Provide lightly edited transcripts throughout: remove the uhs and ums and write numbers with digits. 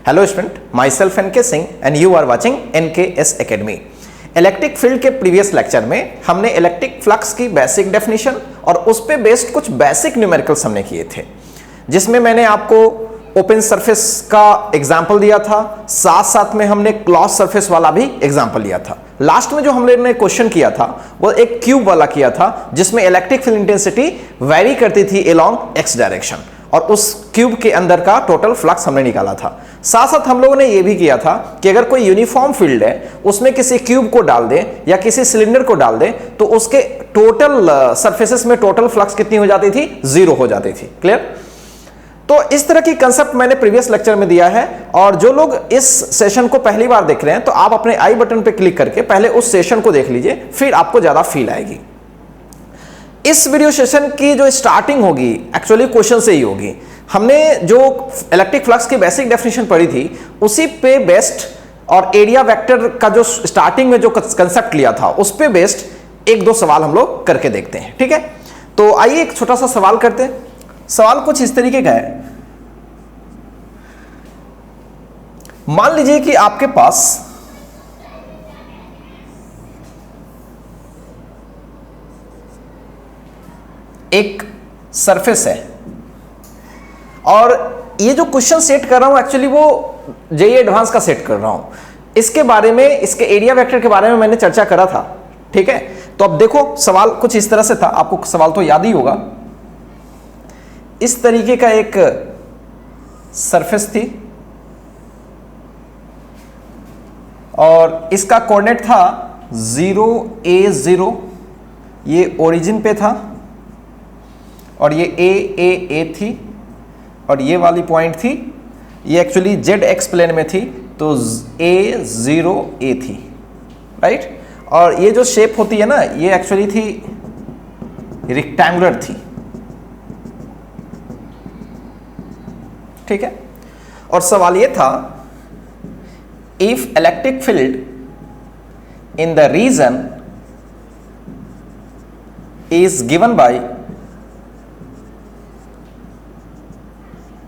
Hello student, myself NK Singh and you are watching NKS academy. Electric field के previous lecture में हमने electric flux की basic definition और उस पे बेस्ड कुछ बेसिक न्यूमेरिकल्स हमने किए थे, जिसमें मैंने आपको ओपन सरफेस का एग्जाम्पल दिया था, साथ साथ में हमने क्लोज सरफेस वाला भी एग्जाम्पल लिया था। लास्ट में जो हमने क्वेश्चन किया था वो एक क्यूब वाला किया था, जिसमें इलेक्ट्रिक फील्ड इंटेंसिटी वेरी करती थी अलोंग एक्स डायरेक्शन, और उस क्यूब के अंदर का टोटल फ्लक्स हमने निकाला था। साथ साथ हम लोगों ने यह भी किया था कि अगर कोई यूनिफॉर्म फील्ड है, उसमें किसी क्यूब को डाल दें या किसी सिलेंडर को डाल दें, तो उसके टोटल सरफेसेस में टोटल फ्लक्स कितनी हो जाती थी? 0 हो जाती थी। क्लियर? तो इस तरह की कंसेप्ट मैंने प्रीवियस लेक्चर में दिया है, और जो लोग इस सेशन को पहली बार देख रहे हैं तो आप अपने आई बटन पे क्लिक करके पहले उस सेशन को देख लीजिए, फिर आपको ज्यादा फील आएगी। इस वीडियो सेशन की जो स्टार्टिंग होगी एक्चुअली क्वेश्चन से ही होगी। हमने जो इलेक्ट्रिक फ्लक्स की बेसिक डेफिनेशन पढ़ी थी उसी पे बेस्ड, और एरिया वेक्टर का जो स्टार्टिंग में जो कंसेप्ट लिया था उस पे बेस्ड एक दो सवाल हम लोग करके देखते हैं। ठीक है, तो आइए एक छोटा सा सवाल करते हैं। सवाल कुछ इस तरीके का है। मान लीजिए कि आपके पास एक सरफेस है, और ये जो क्वेश्चन सेट कर रहा हूं एक्चुअली वो जेईई एडवांस का सेट कर रहा हूं। इसके बारे में, इसके एरिया वेक्टर के बारे में मैंने चर्चा करा था। ठीक है, तो अब देखो सवाल कुछ इस तरह से था, आपको सवाल तो याद ही होगा। इस तरीके का एक सरफेस थी और इसका कोऑर्डिनेट था 0 A0, ये ओरिजिन पे था, और ये A थी, और ये वाली पॉइंट थी, ये एक्चुअली ZX प्लेन में थी, तो A0A थी, राइट। और ये जो शेप होती है ना, ये एक्चुअली थी रेक्टेंगुलर थी। ठीक है, और सवाल ये था, if electric field in the region is given by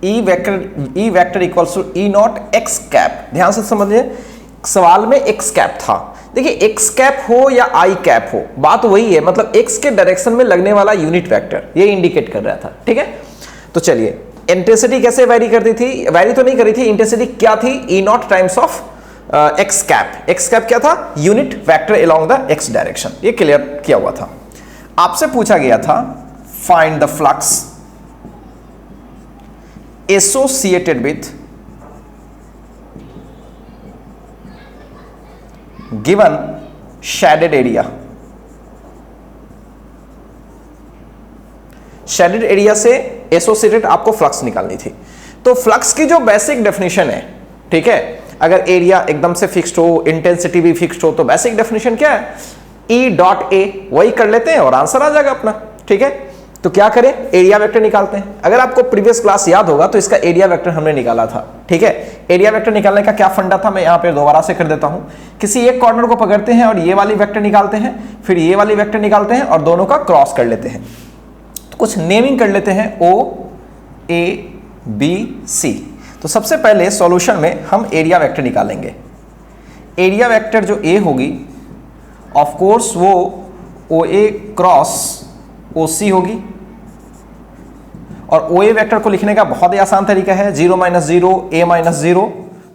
E vector equals to E naught X cap. ध्यान से समझिए, सवाल में X कैप था। देखिए X कैप हो या I कैप हो, बात वही है, मतलब X के डायरेक्शन में लगने वाला यूनिट वेक्टर ये इंडिकेट कर रहा था। ठीक है, तो चलिए इंटेंसिटी कैसे वेरी करती थी? वेरी तो नहीं करी थी, इंटेंसिटी क्या थी? E not times of X cap. X cap क्या था? Unit vector along the X direction. ये क्लियर किया हुआ था। आपसे पूछा गया था find the flux associated with given shaded area। Shaded area से एसोसिएटेड आपको फ्लक्स निकालनी थी। तो फ्लक्स की जो बेसिक डेफिनेशन है, ठीक है, अगर एरिया एकदम से फिक्स्ड हो, इंटेंसिटी भी फिक्स्ड हो, तो बेसिक डेफिनेशन क्या है? E डॉट A, वही कर लेते हैं और आंसर आ जाएगा अपना। ठीक है, तो क्या करें? एरिया वेक्टर निकालते हैं। अगर आपको प्रीवियस क्लास याद होगा तो इसका एरिया वेक्टर हमने निकाला था। ठीक है, एरिया वेक्टर निकालने का क्या फंडा था, मैं यहां पे दोबारा से कर देता हूं। किसी एक कॉर्नर को पकड़ते हैं और ये वाली वेक्टर निकालते हैं, फिर ये वाली वेक्टर निकालते हैं और दोनों का क्रॉस कर लेते हैं। तो कुछ नेमिंग कर लेते हैं, OABC। तो सबसे पहले सॉल्यूशन में हम एरिया वेक्टर निकालेंगे। एरिया वेक्टर जो A होगी, ऑफ कोर्स वो OA क्रॉस OC होगी, और OA वेक्टर को लिखने का बहुत ही आसान तरीका है, 0 - 0 A - 0,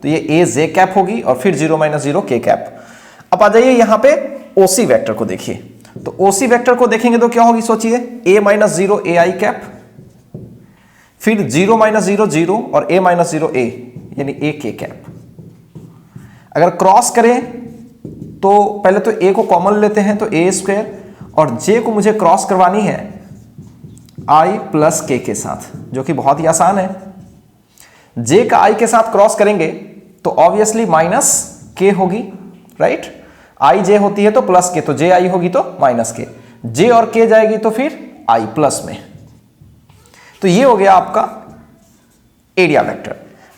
तो ये A J कैप होगी और फिर 0 - 0 K कैप। अब आ जाइए यहां पे OC वेक्टर को देखिए। तो OC वेक्टर को देखेंगे तो क्या होगी? सोचिए, A - 0 AI कैप, फिर 0 - 0 0 और A - 0 A, यानी A K कैप। अगर क्रॉस करें तो पहले तो A को कॉमन लेते हैं, तो A स्क्वायर, और J को मुझे क्रॉस करवानी है I प्लस K के साथ, जो कि बहुत ही आसान है। J का I के साथ क्रॉस करेंगे तो ऑब्वियसली माइनस K होगी, राइट। I J होती है तो प्लस K, तो J I होगी तो माइनस K, J और K जाएगी तो फिर I प्लस में। तो ये हो गया आपका एरिया वेक्टर।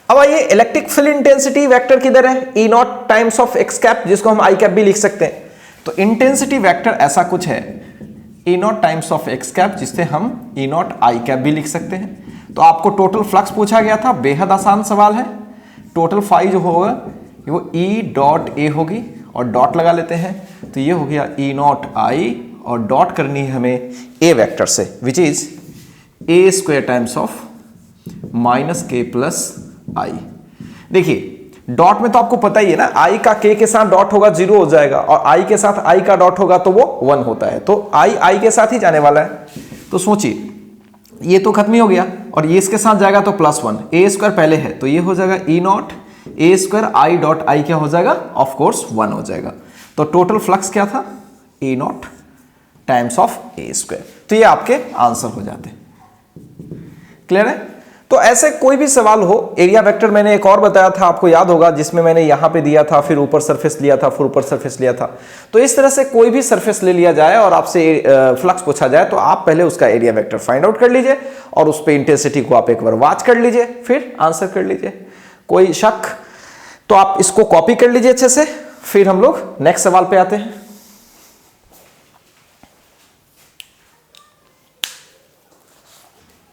अब आइए इलेक्ट्रिक फील्ड इंटेंसिटी वेक्टर किधर है? E not times of X cap, जिसको हम I कैप भी लिख सकते हैं। तो इंटेंसिटी वेक्टर ऐसा कुछ है, E not times of x cap, जिससे हम E नॉट आई कैप भी लिख सकते हैं। तो आपको टोटल फ्लक्स पूछा गया था, बेहद आसान सवाल है। टोटल फाई जो होगा वो ई डॉट ए होगी और डॉट लगा लेते हैं, तो ये हो गया ई नॉट आई और डॉट करनी है हमें ए वेक्टर से which is a square times of minus के प्लस आई। देखिए डॉट में तो आपको पता ही है ना, आई का के के साथ डॉट होगा 0 हो जाएगा और आई के साथ आई का डॉट होगा तो वो 1 होता है, तो आई के साथ ही जाने वाला है। तो सोचिए ये तो खत्म ही हो गया और ये इसके साथ जाएगा तो +1, ए स्क्वायर पहले है तो ये हो जाएगा E naught A square I dot I क्या हो जाएगा, ऑफ कोर्स 1 हो जाएगा। तो टोटल फ्लक्स क्या था, A naught times of A square. तो ये आपके आंसर हो जाते हैं। क्लियर है? तो ऐसे कोई भी सवाल हो, एरिया वेक्टर मैंने एक और बताया था आपको याद होगा, जिसमें मैंने यहां पे दिया था, फिर ऊपर सरफेस लिया था, फिर ऊपर सरफेस लिया था। तो इस तरह से कोई भी सरफेस ले लिया जाए और आपसे फ्लक्स पूछा जाए तो आप पहले उसका एरिया वेक्टर फाइंड आउट कर लीजिए और उस पर इंटेंसिटी को आप एक बार वॉच कर लीजिए, फिर आंसर कर लीजिए। कोई शक तो आप इसको कॉपी कर लीजिए अच्छे से। फिर हम लोग नेक्स्ट सवाल पे आते हैं।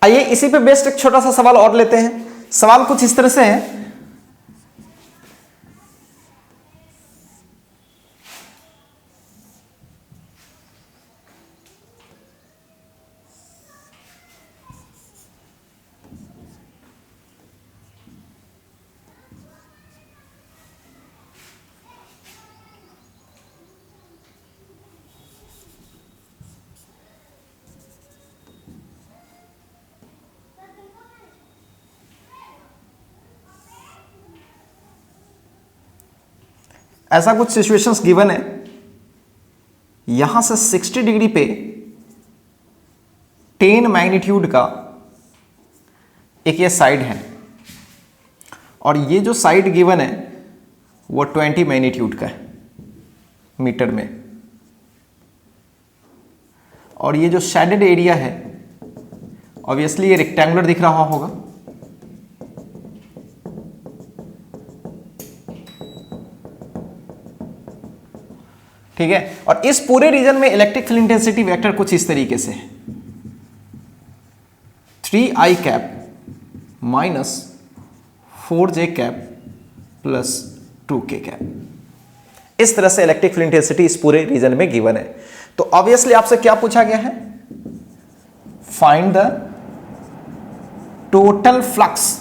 आइए इसी पे बेस्ड एक छोटा सा सवाल और लेते हैं। सवाल कुछ इस तरह से है, ऐसा कुछ सिचुएशंस गिवन है, यहां से 60 डिग्री पे 10 मैग्नीट्यूड का एक ये साइड है और ये जो साइड गिवन है वो 20 मैग्नीट्यूड का है मीटर में, और ये जो शेडेड एरिया है ऑब्वियसली ये रेक्टेंगुलर दिख रहा होगा। ठीक है, और इस पूरे रीजन में इलेक्ट्रिक फील्ड इंटेंसिटी वेक्टर कुछ इस तरीके से है, 3i cap minus 4j cap plus 2k cap. इस तरह से इलेक्ट्रिक फील्ड इंटेंसिटी इस पूरे रीजन में गिवन है। तो ऑब्वियसली आपसे क्या पूछा गया है, find the total flux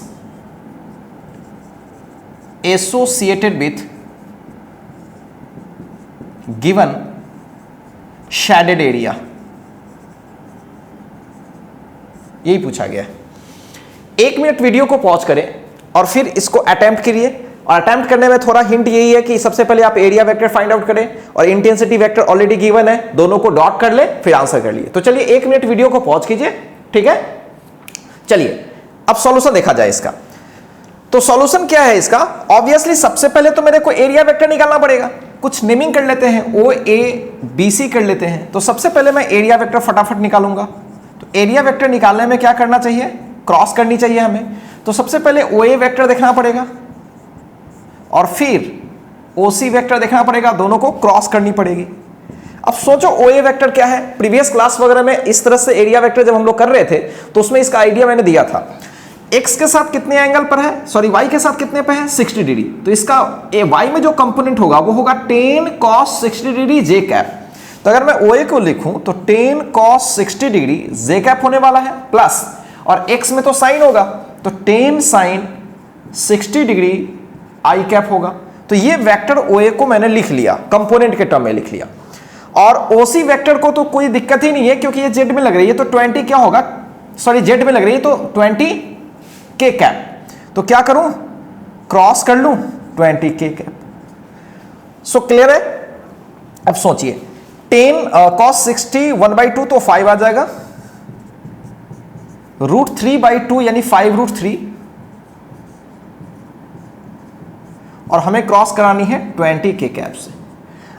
associated with given shaded area, यही पूछा गया है। 1 मिनट वीडियो को पॉज करें और फिर इसको अटेम्प्ट करिए, और अटेम्प्ट करने में थोड़ा हिंट यही है कि सबसे पहले आप एरिया वेक्टर फाइंड आउट करें और इंटेंसिटी वेक्टर ऑलरेडी गिवन है, दोनों को डॉट कर ले फिर आंसर कर लिए। तो चलिए 1 मिनट वीडियो को पॉज कीजिए, ठीक है। चलिए अब सॉल्यूशन देखा जाए इसका। तो सॉल्यूशन क्या है इसका, ऑब्वियसली सबसे पहले तो मेरे को एरिया वेक्टर निकालना पड़ेगा। कुछ नेमिंग कर लेते हैं, ओ ए बी सी कर लेते हैं। तो सबसे पहले मैं एरिया वेक्टर फटाफट निकालूंगा। तो एरिया वेक्टर निकालने में क्या करना चाहिए, क्रॉस करनी चाहिए हमें। तो सबसे पहले ओ ए वेक्टर देखना पड़ेगा और फिर ओ सी वेक्टर देखना पड़ेगा, दोनों को क्रॉस करनी पड़ेगी। अब सोचो ओ ए वेक्टर क्या है, प्रीवियस क्लास वगैरह में इस तरह से एरिया वेक्टर जब हम लोग कर रहे थे तो उसमें इसका आइडिया मैंने दिया था। x के साथ कितने एंगल पर है, सॉरी y के साथ कितने पे है, 60 डिग्री। तो इसका y में जो कंपोनेंट होगा वो होगा 10 cos 60 डिग्री j कैप। तो अगर मैं OA को लिखूं तो 10 cos 60 डिग्री j कैप होने वाला है प्लस, और x में तो साइन होगा तो 10 sin 60 डिग्री i कैप होगा। तो ये वेक्टर OA को मैंने लिख लिया, कंपोनेंट के टर्म में लिख लिया। और OC वेक्टर को तो कोई दिक्कत ही नहीं है क्योंकि ये z में लग रही है, तो 20 क्या होगा, सॉरी z में लग रही है तो 20 के कैप। तो क्या करूं, क्रॉस कर लूं 20 के कैप। सो क्लियर है। अब सोचिए 10 cos 60 1/2 तो 5 आ जाएगा, √3/2 यानी 5√3, और हमें क्रॉस करानी है 20 के कैप से।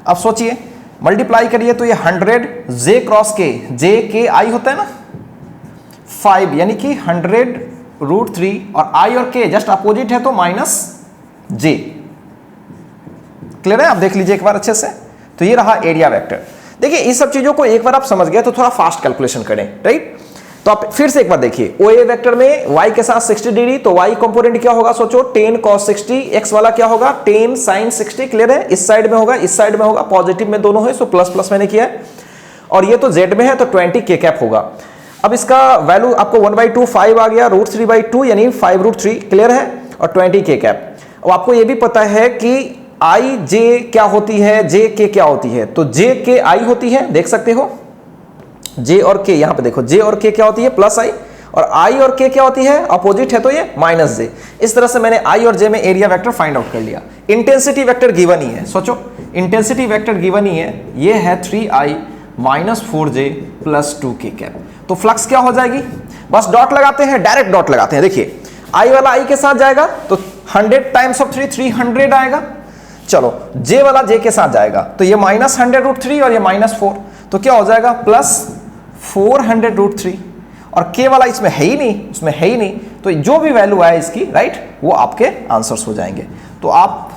अब सोचिए मल्टीप्लाई करिए तो ये 100 j क्रॉस के, j के आई होता है ना 5, यानी कि 100√3 और i और k जस्ट अपोजिट है तो -j। क्लियर है, आप देख लीजिए एक बार अच्छे से। तो ये रहा एरिया वेक्टर। देखिए इस सब चीजों को एक बार आप समझ गए तो थोड़ा फास्ट कैलकुलेशन करें, राइट। तो आप फिर से एक बार देखिए, OA वेक्टर में y के साथ 60 डिग्री, तो y कंपोनेंट क्या होगा सोचो, tan cos 60, x वाला क्या होगा, tan sin 60, क्लियर है, इस साइड में होगा, इस साइड में होगा, पॉजिटिव में दोनों है, सो प्लस प्लस मैंने किया है, और ये तो z में है तो 20 k कैप होगा। अब इसका वैल्यू आपको 1/2 5 आ गया, √3/2 यानी 5√3, क्लियर है, और 20 k कैप। अब आपको ये भी पता है कि i j क्या होती है, j k क्या होती है, तो j k i होती है, देख सकते हो, j और k, यहां पे देखो j और k क्या होती है, प्लस i, और i और k क्या होती है, अपोजिट है तो ये माइनस j। इस तरह से मैंने i और j में एरिया वेक्टर फाइंड आउट कर लिया। इंटेंसिटी वेक्टर गिवन ही है, सोचो इंटेंसिटी वेक्टर गिवन ही है, ये है 3i - 4j + 2k कैप। तो फ्लक्स क्या हो जाएगी, बस डॉट लगाते हैं, डायरेक्ट डॉट लगाते हैं। देखिए i वाला i के साथ जाएगा तो 100 टाइम्स ऑफ 3 300 आएगा, चलो j वाला j के साथ जाएगा तो ये -100√3 और ये -4, तो क्या हो जाएगा +400√3, और k वाला इसमें है ही नहीं, उसमें है ही नहीं, तो जो भी वैल्यू आए इसकी, राइट, वो आपके आंसर्स हो जाएंगे। तो आप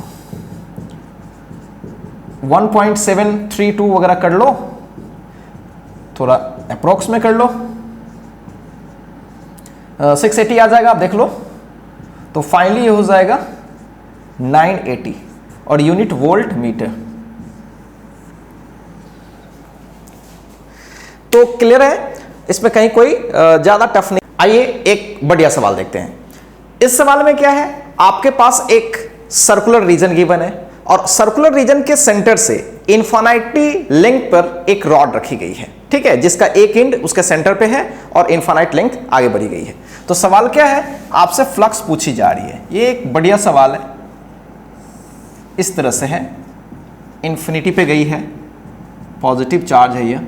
1.732 वगैरह कर लो, थोड़ा अप्रोक्स में कर लो, 680 आ जाएगा, आप देख लो, तो फाइनली ये हो जाएगा 980, और यूनिट वोल्ट मीटर। तो क्लियर है, इसमें कहीं कोई ज्यादा टफ नहीं। आइए एक बढ़िया सवाल देखते हैं। इस सवाल में क्या है, आपके पास एक सर्कुलर रीजन गिवन है, और सर्कुलर रीजन के सेंटर से इनफाइनाइटी लेंथ पर एक रॉड रखी गई है, ठीक है, जिसका एक एंड उसके सेंटर पे है और इनफाइनाइट लेंथ आगे बढ़ी गई है। तो सवाल क्या है, आपसे फ्लक्स पूछी जा रही है। ये एक बढ़िया सवाल है, इस तरह से है, इन्फिनिटी पे गई है, पॉजिटिव चार्ज है ये,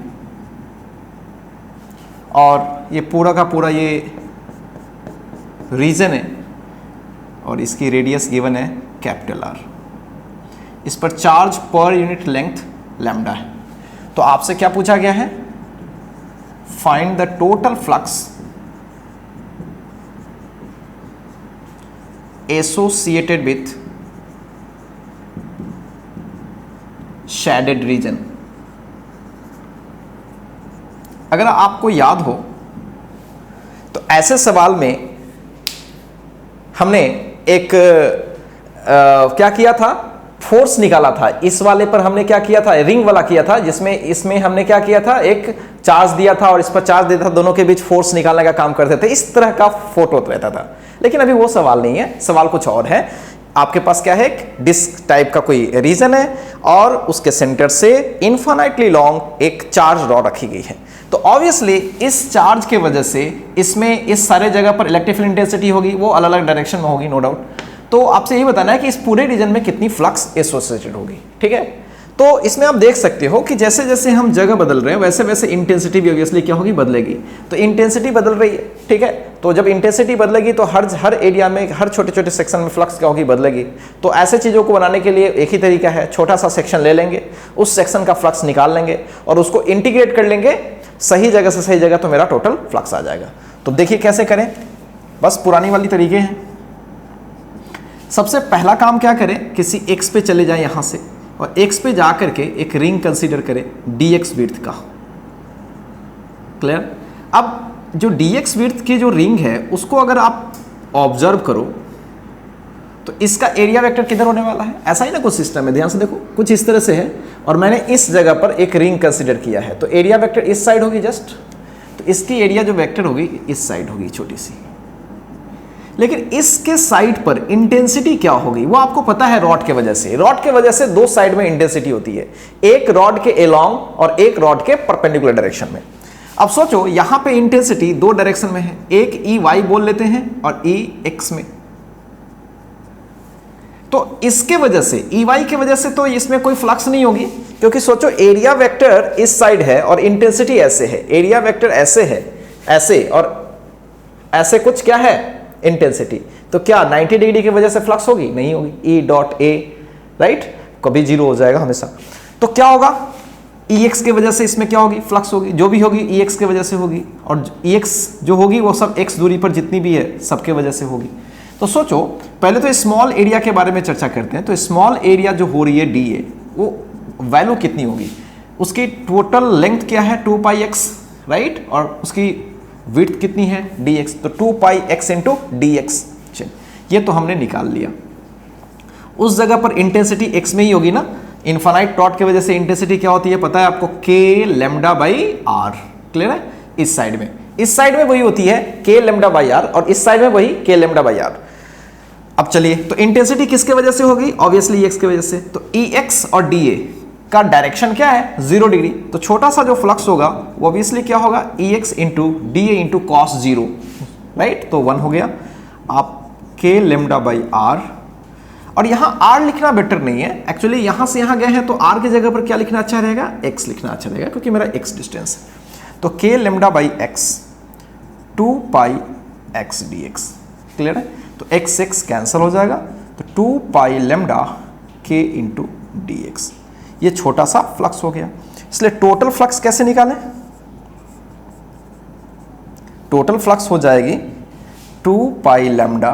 और ये पूरा का पूरा ये रीजन है, और इसकी रेडियस गिवन है R। इस पर charge per unit length lambda है। तो आपसे क्या पूछा गया है, find the total flux associated with shaded region. अगर आपको याद हो तो ऐसे सवाल में हमने एक क्या किया था, फोर्स निकाला था। इस वाले पर हमने क्या किया था, रिंग वाला किया था, जिसमें इसमें हमने क्या किया था, एक चार्ज दिया था और इस पर चार्ज दिया था, दोनों के बीच फोर्स निकालने का काम करते थे। इस तरह का फोटो रहता था, लेकिन अभी वो सवाल नहीं है, सवाल कुछ और है। आपके पास क्या है, एक डिस्क टाइप का कोई रीजन है और उसके सेंटर से इनफाइनाइटली लॉन्ग एक चार्ज रॉड रखी गई है। तो ऑब्वियसली इस चार्ज के वजह से इसमें इस सारे जगह पर इलेक्ट्रिक फील्ड इंटेंसिटी होगी, वो अलग अलग डायरेक्शन में होगी, नो डाउट। तो आपसे यही बताना है कि इस पूरे रीजन में कितनी फ्लक्स एसोसिएटेड होगी, ठीक है। तो इसमें आप देख सकते हो कि जैसे जैसे हम जगह बदल रहे हैं वैसे वैसे इंटेंसिटी भी ऑब्वियसली क्या होगी, बदलेगी। तो इंटेंसिटी बदल रही है, ठीक है। तो जब इंटेंसिटी बदलेगी तो हर एरिया में, हर छोटे छोटे सेक्शन में फ्लक्स क्या होगी, बदलेगी। तो ऐसे चीज़ों को बनाने के लिए एक ही तरीका है, छोटा सा सेक्शन ले लेंगे, उस सेक्शन का फ्लक्स निकाल लेंगे और उसको इंटीग्रेट कर लेंगे सही जगह से सही जगह, तो मेरा टोटल फ्लक्स आ जाएगा। तो देखिए कैसे करें, बस पुरानी वाली तरीके हैं। सबसे पहला काम क्या करें, किसी x पे चले जाएं यहां से, और x पे जा करके एक रिंग कंसीडर करें dx विड्थ का, क्लियर। अब जो dx विड्थ की जो रिंग है उसको अगर आप ऑब्जर्व करो तो इसका एरिया वेक्टर किधर होने वाला है, ऐसा ही ना कुछ सिस्टम है, ध्यान से देखो, कुछ इस तरह से है, और मैंने इस जगह पर एक रिंग कंसीडर किया है, तो एरिया वेक्टर इस साइड होगी जस्ट, तो इसकी एरिया जो वेक्टर होगी इस साइड होगी छोटी सी। लेकिन इसके साइड पर इंटेंसिटी क्या होगी वो आपको पता है, रॉड के वजह से। रॉड के वजह से दो साइड में इंटेंसिटी होती है, एक रॉड के अलोंग और एक रॉड के परपेंडिकुलर डायरेक्शन में। अब सोचो यहां पे इंटेंसिटी दो डायरेक्शन में है, एक ई वाई बोल लेते हैं और ई एक्स में। तो इसके वजह से, ई वाई की वजह से तो इसमें कोई फ्लक्स नहीं होगी, क्योंकि सोचो एरिया वेक्टर इस साइड है और इंटेंसिटी ऐसे है, एरिया वेक्टर ऐसे है, ऐसे और ऐसे कुछ क्या है, इंटेंसिटी। तो क्या 90 डिग्री की वजह से फ्लक्स होगी, नहीं होगी, ई डॉट ए, राइट, कभी जीरो हो जाएगा हमेशा। तो क्या होगा, ई एक्स की वजह से इसमें क्या होगी, फ्लक्स होगी, जो भी होगी ई एक्स की वजह से होगी, और ई एक्स जो होगी वो सब एक्स दूरी पर जितनी भी है सबके वजह से होगी। तो सोचो पहले तो स्मॉल एरिया के बारे में चर्चा करते हैं। तो स्मॉल एरिया जो हो रही है डी ए, वो वैल्यू कितनी होगी, उसकी टोटल लेंथ क्या है 2πx, राइट, और उसकी विड्थ कितनी है dx, तो 2 पाई x इंटू dx। ये तो हमने निकाल लिया। उस जगह पर इंटेंसिटी x में ही होगी ना, इनफाइनाइट टॉर्क की वजह से इंटेंसिटी क्या होती है पता है आपको, k lambda by r। Clear है? इस साइड में वही होती है k लैम्डा बाई r, और इस साइड में वही k लैम्डा बाई r। अब चलिए, तो इंटेंसिटी किसके वजह से होगी, ऑब्वियसली x की वजह से। तो Ex और dA का डायरेक्शन क्या है, 0 डिग्री। तो छोटा सा जो फ्लक्स होगा वो ऑब्वियसली क्या होगा, Ex इंटू डी ए इंटू कॉस 0, राइट। तो 1 हो गया। आप k लेमडा बाई r, और यहां r लिखना बेटर नहीं है एक्चुअली, यहां से यहां गए हैं तो r की जगह पर क्या लिखना अच्छा रहेगा, x लिखना अच्छा रहेगा, क्योंकि मेरा x डिस्टेंस है। तो k lambda by x 2 pi x dx। Clear है? तो x x कैंसिल हो जाएगा, तो 2 pi lambda k into d x. ये छोटा सा फ्लक्स हो गया। इसलिए टोटल फ्लक्स कैसे निकालें, टोटल फ्लक्स हो जाएगी 2 pi lambda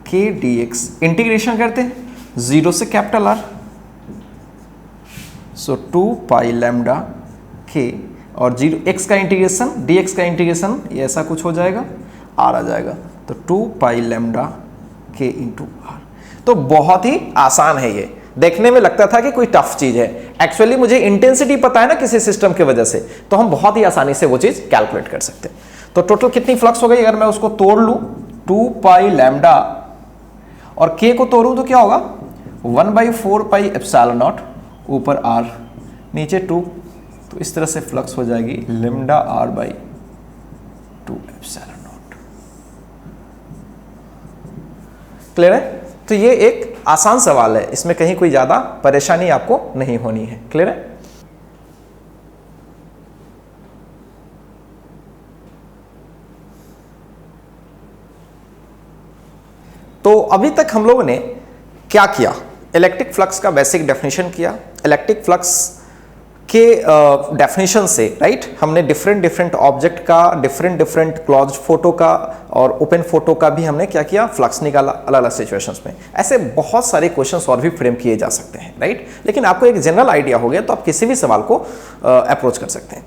k dx, integration करते हैं 0 से कैपिटल R, सो 2 पाई लेमडा k और 0 x का इंटीग्रेशन dx का इंटीग्रेशन, ये ऐसा कुछ हो जाएगा, R आ जाएगा। तो 2 pi lambda k into R। तो बहुत ही आसान है ये, देखने में लगता था कि कोई टफ चीज है, एक्चुअली मुझे इंटेंसिटी पता है ना किसी सिस्टम की वजह से, तो हम बहुत ही आसानी से वो चीज कैलकुलेट कर सकते हैं। तो टोटल कितनी फ्लक्स हो गई, अगर मैं उसको तोड़ लूं 2 पाई लैम्डा और k को तोड़ूं तो क्या होगा, 1/4 पाई एप्सिलॉन नॉट, ऊपर r नीचे 2, तो इस तरह से फ्लक्स हो जाएगी lambda r by 2 epsilon not. Clear है? तो ये एक आसान सवाल है, इसमें कहीं कोई ज्यादा परेशानी आपको नहीं होनी है। क्लियर है? तो अभी तक हम लोगों ने क्या किया, इलेक्ट्रिक फ्लक्स का बेसिक डेफिनेशन किया। इलेक्ट्रिक फ्लक्स के डेफिनेशन से राइट हमने डिफरेंट ऑब्जेक्ट का, डिफरेंट क्लोज्ड फोटो का और ओपन फोटो का भी हमने क्या किया, फ्लक्स निकाला अलग अलग सिचुएशंस में। ऐसे बहुत सारे क्वेश्चंस और भी फ्रेम किए जा सकते हैं, राइट। लेकिन आपको एक जनरल आइडिया हो गया तो आप किसी भी सवाल को अप्रोच कर सकते हैं।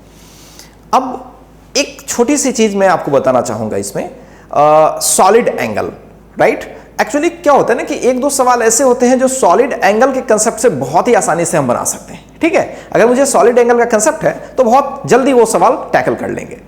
अब एक छोटी सी चीज मैं आपको बताना चाहूंगा इसमें, सॉलिड एंगल, राइट। एक्चुअली क्या होता है ना कि एक दो सवाल ऐसे होते हैं जो सॉलिड एंगल के कंसेप्ट से बहुत ही आसानी से हम बना सकते हैं, ठीक है। अगर मुझे सॉलिड एंगल का कंसेप्ट है तो बहुत जल्दी वो सवाल टैकल कर लेंगे।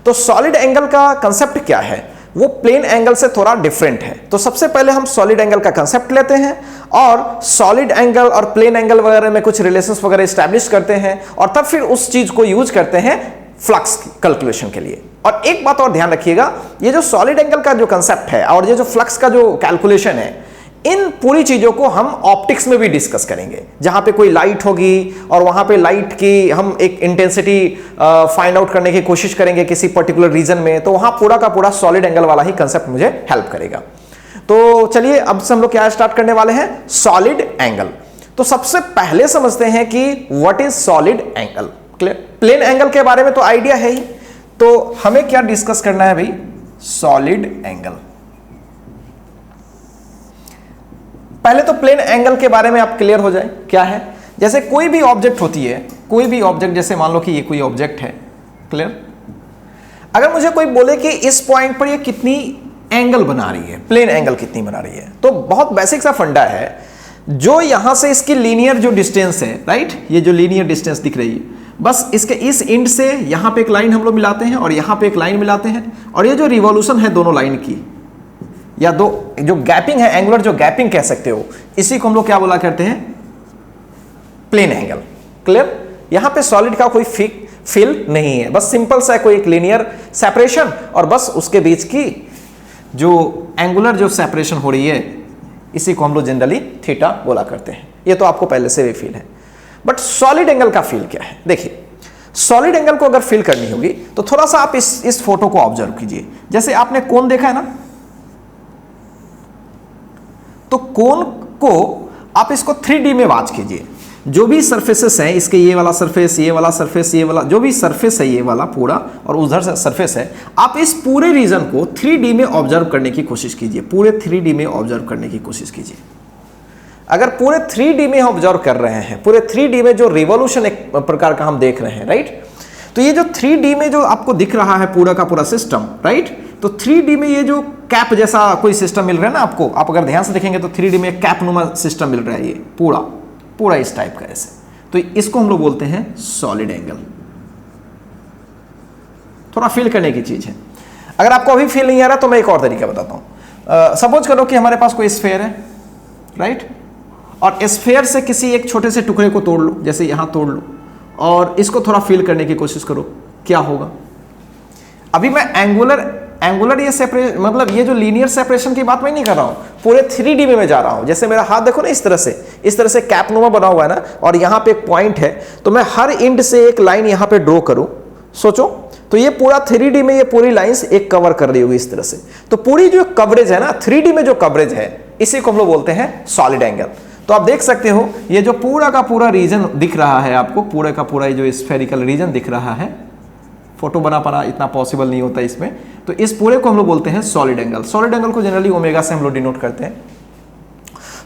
तो सॉलिड एंगल का कंसेप्ट क्या है, वो प्लेन एंगल से थोड़ा डिफरेंट है। तो सबसे पहले हम सॉलिड एंगल का कंसेप्ट लेते हैं और सॉलिड एंगल और प्लेन एंगल वगैरह में कुछ रिलेशंस वगैरह एस्टैब्लिश करते हैं और तब फिर उस चीज को यूज करते हैं फ्लक्स कैलकुलेशन के लिए। और एक बात और ध्यान रखिएगा, ये जो सॉलिड एंगल का जो कंसेप्ट है और ये जो फ्लक्स का जो कैलकुलेशन है, इन पूरी चीजों को हम ऑप्टिक्स में भी डिस्कस करेंगे, जहां पे कोई लाइट होगी और वहां पे लाइट की हम एक इंटेंसिटी फाइंड आउट करने की कोशिश करेंगे किसी पर्टिकुलर रीजन में, तो वहां पूरा का पूरा सॉलिड एंगल वाला ही कंसेप्ट मुझे हेल्प करेगा। तो चलिए अब से हम लोग क्या स्टार्ट करने वाले हैं, सॉलिड एंगल। तो सबसे पहले समझते हैं कि what is solid angle. Plane angle के बारे में तो आइडिया है ही, तो हमें क्या डिस्कस करना है भाई, सॉलिड एंगल। पहले तो प्लेन एंगल के बारे में आप क्लियर हो जाए क्या है। जैसे कोई भी ऑब्जेक्ट होती है, कोई भी ऑब्जेक्ट, जैसे मान लो कि ये कोई ऑब्जेक्ट है, क्लियर। अगर मुझे कोई बोले कि इस पॉइंट पर ये कितनी एंगल बना रही है, प्लेन एंगल कितनी बना रही है, तो बहुत बेसिक सा फंडा है, जो यहां से इसकी लीनियर जो डिस्टेंस है, राइट, ये जो लीनियर डिस्टेंस दिख रही है, बस इसके इस एंड से यहां पे एक लाइन हम लोग मिलाते हैं और यहां पे एक लाइन मिलाते हैं, और ये जो रिवॉल्यूशन है दोनों लाइन की, या दो जो गैपिंग है, एंगुलर जो गैपिंग कह सकते हो, इसी को हम लोग क्या बोला करते हैं, प्लेन एंगल। क्लियर। यहां पे सॉलिड का कोई फील नहीं है, बस सिंपल सा कोई एक लीनियर सेपरेशन और बस उसके बीच की जो एंगुलर जो सेपरेशन हो रही है, इसी को हम लोग जनरली थीटा बोला करते हैं। ये तो आपको पहले से भी फील है। बट सॉलिड एंगल का फील क्या है, देखिए सॉलिड एंगल को अगर फील करनी होगी तो थोड़ा सा आप इस फोटो को ऑब्जर्व कीजिए। जैसे आपने कोन देखा है ना, तो कोन को आप इसको 3D में वॉच कीजिए। जो भी सरफेसेस हैं, इसके ये वाला सरफेस, ये वाला सरफेस, ये वाला जो भी सरफेस है, ये वाला पूरा और उधर से सरफेस है, आप इस पूरे रीजन को 3D में ऑब्जर्व करने की कोशिश कीजिए, पूरे 3D में ऑब्जर्व करने की कोशिश कीजिए। अगर पूरे 3D में ऑब्जर्व कर रहे हैं, पूरे 3D में जो रिवॉल्यूशन एक प्रकार का हम देख रहे हैं, राइट, तो ये जो 3D में जो आपको दिख रहा है पूरा का पूरा सिस्टम, राइट, तो 3D में ये जो कैप जैसा कोई सिस्टम मिल रहा है ना आपको, आप अगर ध्यान से देखेंगे तो 3D में कैप नुमा सिस्टम मिल रहा है, ये पूरा पूरा इस टाइप का ऐसे, तो इसको हम लोग बोलते हैं सॉलिड एंगल। थोड़ा फील करने की चीज है। अगर आपको अभी फील नहीं आ रहा तो मैं एक और तरीका बताता हूं। सपोज करो कि हमारे पास कोई स्फेयर है, राइट, और स्फेयर से किसी एक छोटे से टुकड़े को तोड़ लो, जैसे यहां तोड़ लो, और इसको थोड़ा फील करने की कोशिश करो क्या होगा। अभी मैं एंगुलर ये सेपरेशन, मतलब ये जो लीनियर सेपरेशन की बात मैं नहीं कर रहा हूं, पूरे 3D में मैं जा रहा हूं। जैसे मेरा हाथ देखो ना, इस तरह से कैप नुमा बना हुआ है ना, और यहां पे एक पॉइंट है, तो मैं हर एंड से एक लाइन यहां पे ड्रॉ करूं, सोचो, तो ये पूरा 3D में ये पूरी लाइंस एक कवर कर रही होगी इस तरह से। तो पूरी जो कवरेज है ना 3D में, जो कवरेज है, इसी को हम लोग बोलते हैं सॉलिड एंगल। तो आप देख सकते हो ये जो पूरा का पूरा रीजन दिख रहा है आपको, पूरा का पूरा जो स्फेरिकल रीजन दिख रहा है, फोटो बना पाना इतना पॉसिबल नहीं होता इसमें, तो इस पूरे को हम लोग बोलते हैं सॉलिड एंगल। सॉलिड एंगल को जनरली ओमेगा से हम लोग डिनोट करते हैं।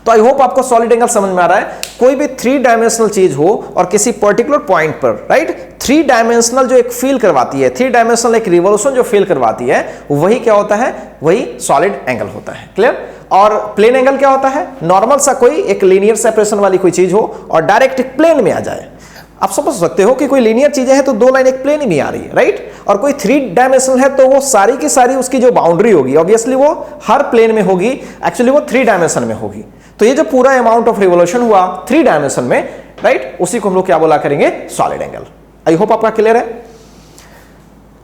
तो आई होप आपको सॉलिड एंगल समझ में आ रहा है। कोई भी 3 डायमेंशनल चीज हो और किसी पर्टिकुलर पॉइंट पर, राइट, 3 डायमेंशनल जो एक फील करवाती है, 3 डायमेंशनल एक रिवोल्यूशन जो फील करवाती है, वही क्या होता है, वही सॉलिड एंगल होता है। क्लियर। और प्लेन एंगल क्या होता है, नॉर्मल सा कोई एक लीनियर सेपरेशन वाली कोई चीज हो और डायरेक्ट एक प्लेन में आ जाए। आप समझ सकते हो कि कोई लीनियर चीजें हैं तो 2 लाइन एक प्लेन में आ रही है, राइट, और कोई 3 डायमेंशनल है तो वो सारी की सारी उसकी जो बाउंड्री होगी ऑब्वियसली वो हर प्लेन में होगी, एक्चुअली वो 3 डायमेंशन में होगी। तो ये जो पूरा अमाउंट ऑफ रिवोल्यूशन हुआ 3 डायमेंशन में, राइट, उसी को हम लोग क्या बोला करेंगे, सॉलिड एंगल। आई होप आपका क्लियर है।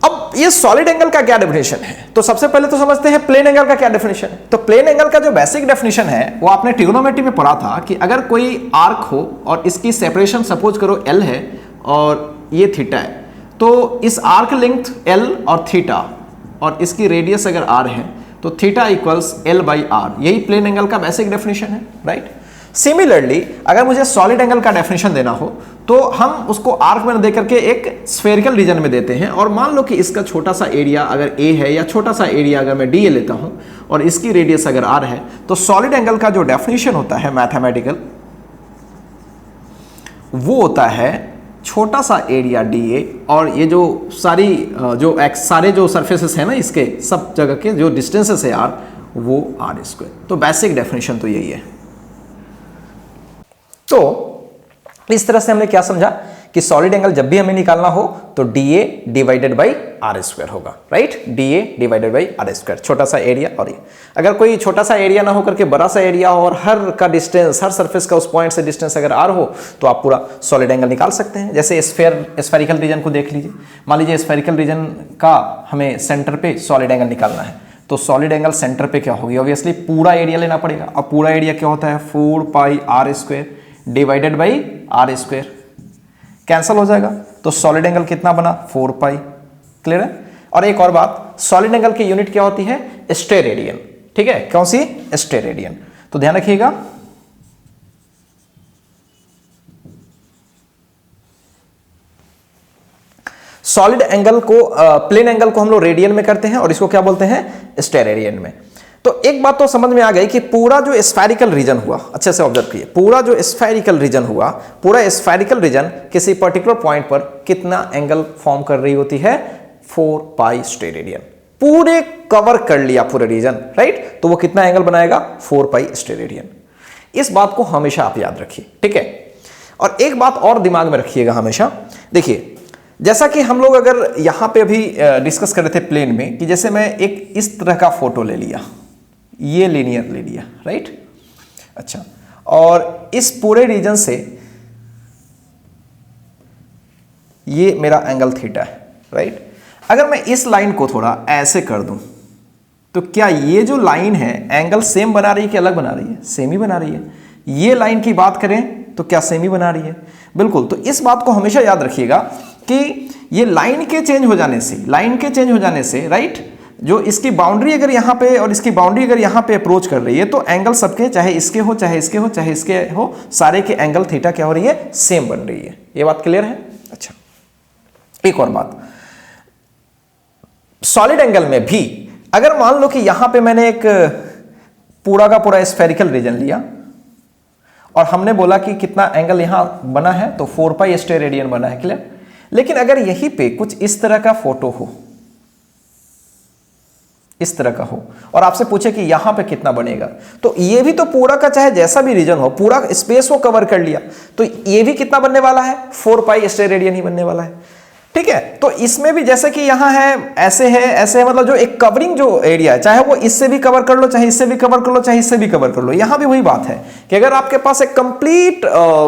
अब ये सॉलिड एंगल का क्या डेफिनेशन है, तो सबसे पहले तो समझते हैं प्लेन एंगल का क्या डेफिनेशन है। तो प्लेन एंगल का जो बेसिक डेफिनेशन है वो आपने ट्रिग्नोमेट्री में पढ़ा था कि अगर कोई आर्क हो और इसकी सेपरेशन सपोज करो L है और ये थीटा है, तो इस आर्क लेंथ L और थीटा और इसकी रेडियस अगर R है तो थीटा इक्वल्स L/R, यही प्लेन एंगल का बेसिक डेफिनेशन है, राइट। सिमिलरली अगर मुझे सॉलिड एंगल का डेफिनेशन देना हो तो हम उसको आर्क में देकर के एक स्फेरिकल रीजन में देते हैं, और मान लो कि इसका छोटा सा एरिया अगर A है या छोटा सा एरिया अगर मैं DA लेता हूं और इसकी रेडियस अगर R है, तो सॉलिड एंगल का जो डेफिनेशन होता है मैथमेटिकल, वो होता है छोटा सा एरिया DA और ये जो सारे जो सरफेसेस है ना इसके सब जगह के जो डिस्टेंसेस है R, वो R²। तो बेसिक डेफिनेशन तो यही है। तो इस तरह से हमने क्या समझा कि सॉलिड एंगल जब भी हमें निकालना हो तो DA डिवाइडेड बाई R² होगा, right, DA divided by R², छोटा सा एरिया। और ये अगर कोई छोटा सा एरिया ना हो करके बड़ा सा एरिया हो और हर का डिस्टेंस, हर सरफेस का उस पॉइंट से डिस्टेंस अगर R हो तो आप पूरा सॉलिड एंगल निकाल सकते हैं। जैसे स्फेरिकल रीजन को देख लीजिए, मान लीजिए स्फेरिकल रीजन का हमें सेंटर पे सॉलिड एंगल निकालना है, तो सॉलिड एंगल सेंटर पे क्या होगी, ऑब्वियसली पूरा एरिया लेना पड़ेगा। अब पूरा एरिया क्या होता है, 4πr² divided by R², cancel हो जाएगा, तो सॉलिड एंगल कितना बना, 4π। क्लियर है। और एक और बात, सॉलिड एंगल की यूनिट क्या होती है, स्टेरेडियन, ठीक है, कौन सी, स्टेरेडियन। तो ध्यान रखिएगा, सॉलिड एंगल को प्लेन एंगल को हम लोग रेडियन में करते हैं और इसको क्या बोलते हैं, स्टेरेडियन में। तो एक बात तो समझ में आ गई कि पूरा जो स्फेरिकल रीजन हुआ, अच्छे से ऑब्जर्व कीजिए, पूरा जो स्फेरिकल रीजन हुआ, पूरा स्फेरिकल रीजन किसी पर्टिकुलर पॉइंट पर कितना एंगल फॉर्म कर रही होती है, 4π स्टेरेडियन। पूरे कवर कर लिया पूरे रीजन, राइट, तो वो कितना एंगल बनाएगा, 4π स्टेरेडियन। इस बात को हमेशा आप याद रखिए, ठीक है। और एक बात और दिमाग में रखिएगा हमेशा, देखिए जैसा कि हम लोग अगर यहां पे अभी डिस्कस कर रहे थे प्लेन में, कि जैसे मैं एक इस तरह का फोटो ले लिया, ये लीनियर ले लिया, राइट, अच्छा, और इस पूरे रीजन से ये मेरा एंगल थीटा है, राइट। अगर मैं इस लाइन को थोड़ा ऐसे कर दूं तो क्या ये जो लाइन है एंगल सेम बना रही है कि अलग बना रही है, सेम ही बना रही है। ये लाइन की बात करें तो क्या सेम ही बना रही है, बिल्कुल। तो इस बात को हमेशा याद रखिएगा कि ये लाइन के चेंज हो जाने से, राइट, जो इसकी बाउंड्री अगर यहाँ पे और इसकी बाउंड्री अगर यहाँ पे अप्रोच कर रही है तो एंगल सबके, चाहे इसके हो चाहे इसके हो चाहे इसके हो, सारे के एंगल थीटा क्या हो रही है, सेम बन रही है। ये बात क्लियर है। अच्छा, एक और बात, सॉलिड एंगल में भी अगर मान लो कि यहां पे मैंने एक पूरा का पूरा स्फेरिकल रीजन लिया और हमने बोला कि कितना एंगल यहां बना है, तो 4π स्टेरेडियन बना है, क्लियर। लेकिन अगर यहीं पे कुछ इस तरह का फोटो हो, इस तरह का हो, और आपसे पूछे कि यहां पे कितना बनेगा, तो ये भी तो पूरा का चाहे जैसा भी रीजन हो पूरा स्पेस को कवर कर लिया, तो ये भी कितना बनने वाला है, 4 पाई स्टेरेडियन ही बनने वाला है। ठीक है, तो इसमें भी जैसे कि यहां है, ऐसे है, मतलब जो एक कवरिंग जो एरिया है, चाहे वो इससे भी कवर कर लो, चाहे इससे भी कवर कर लो, चाहे इससे भी कवर कर लो, यहां भी वही बात है कि अगर आपके पास एक कंप्लीट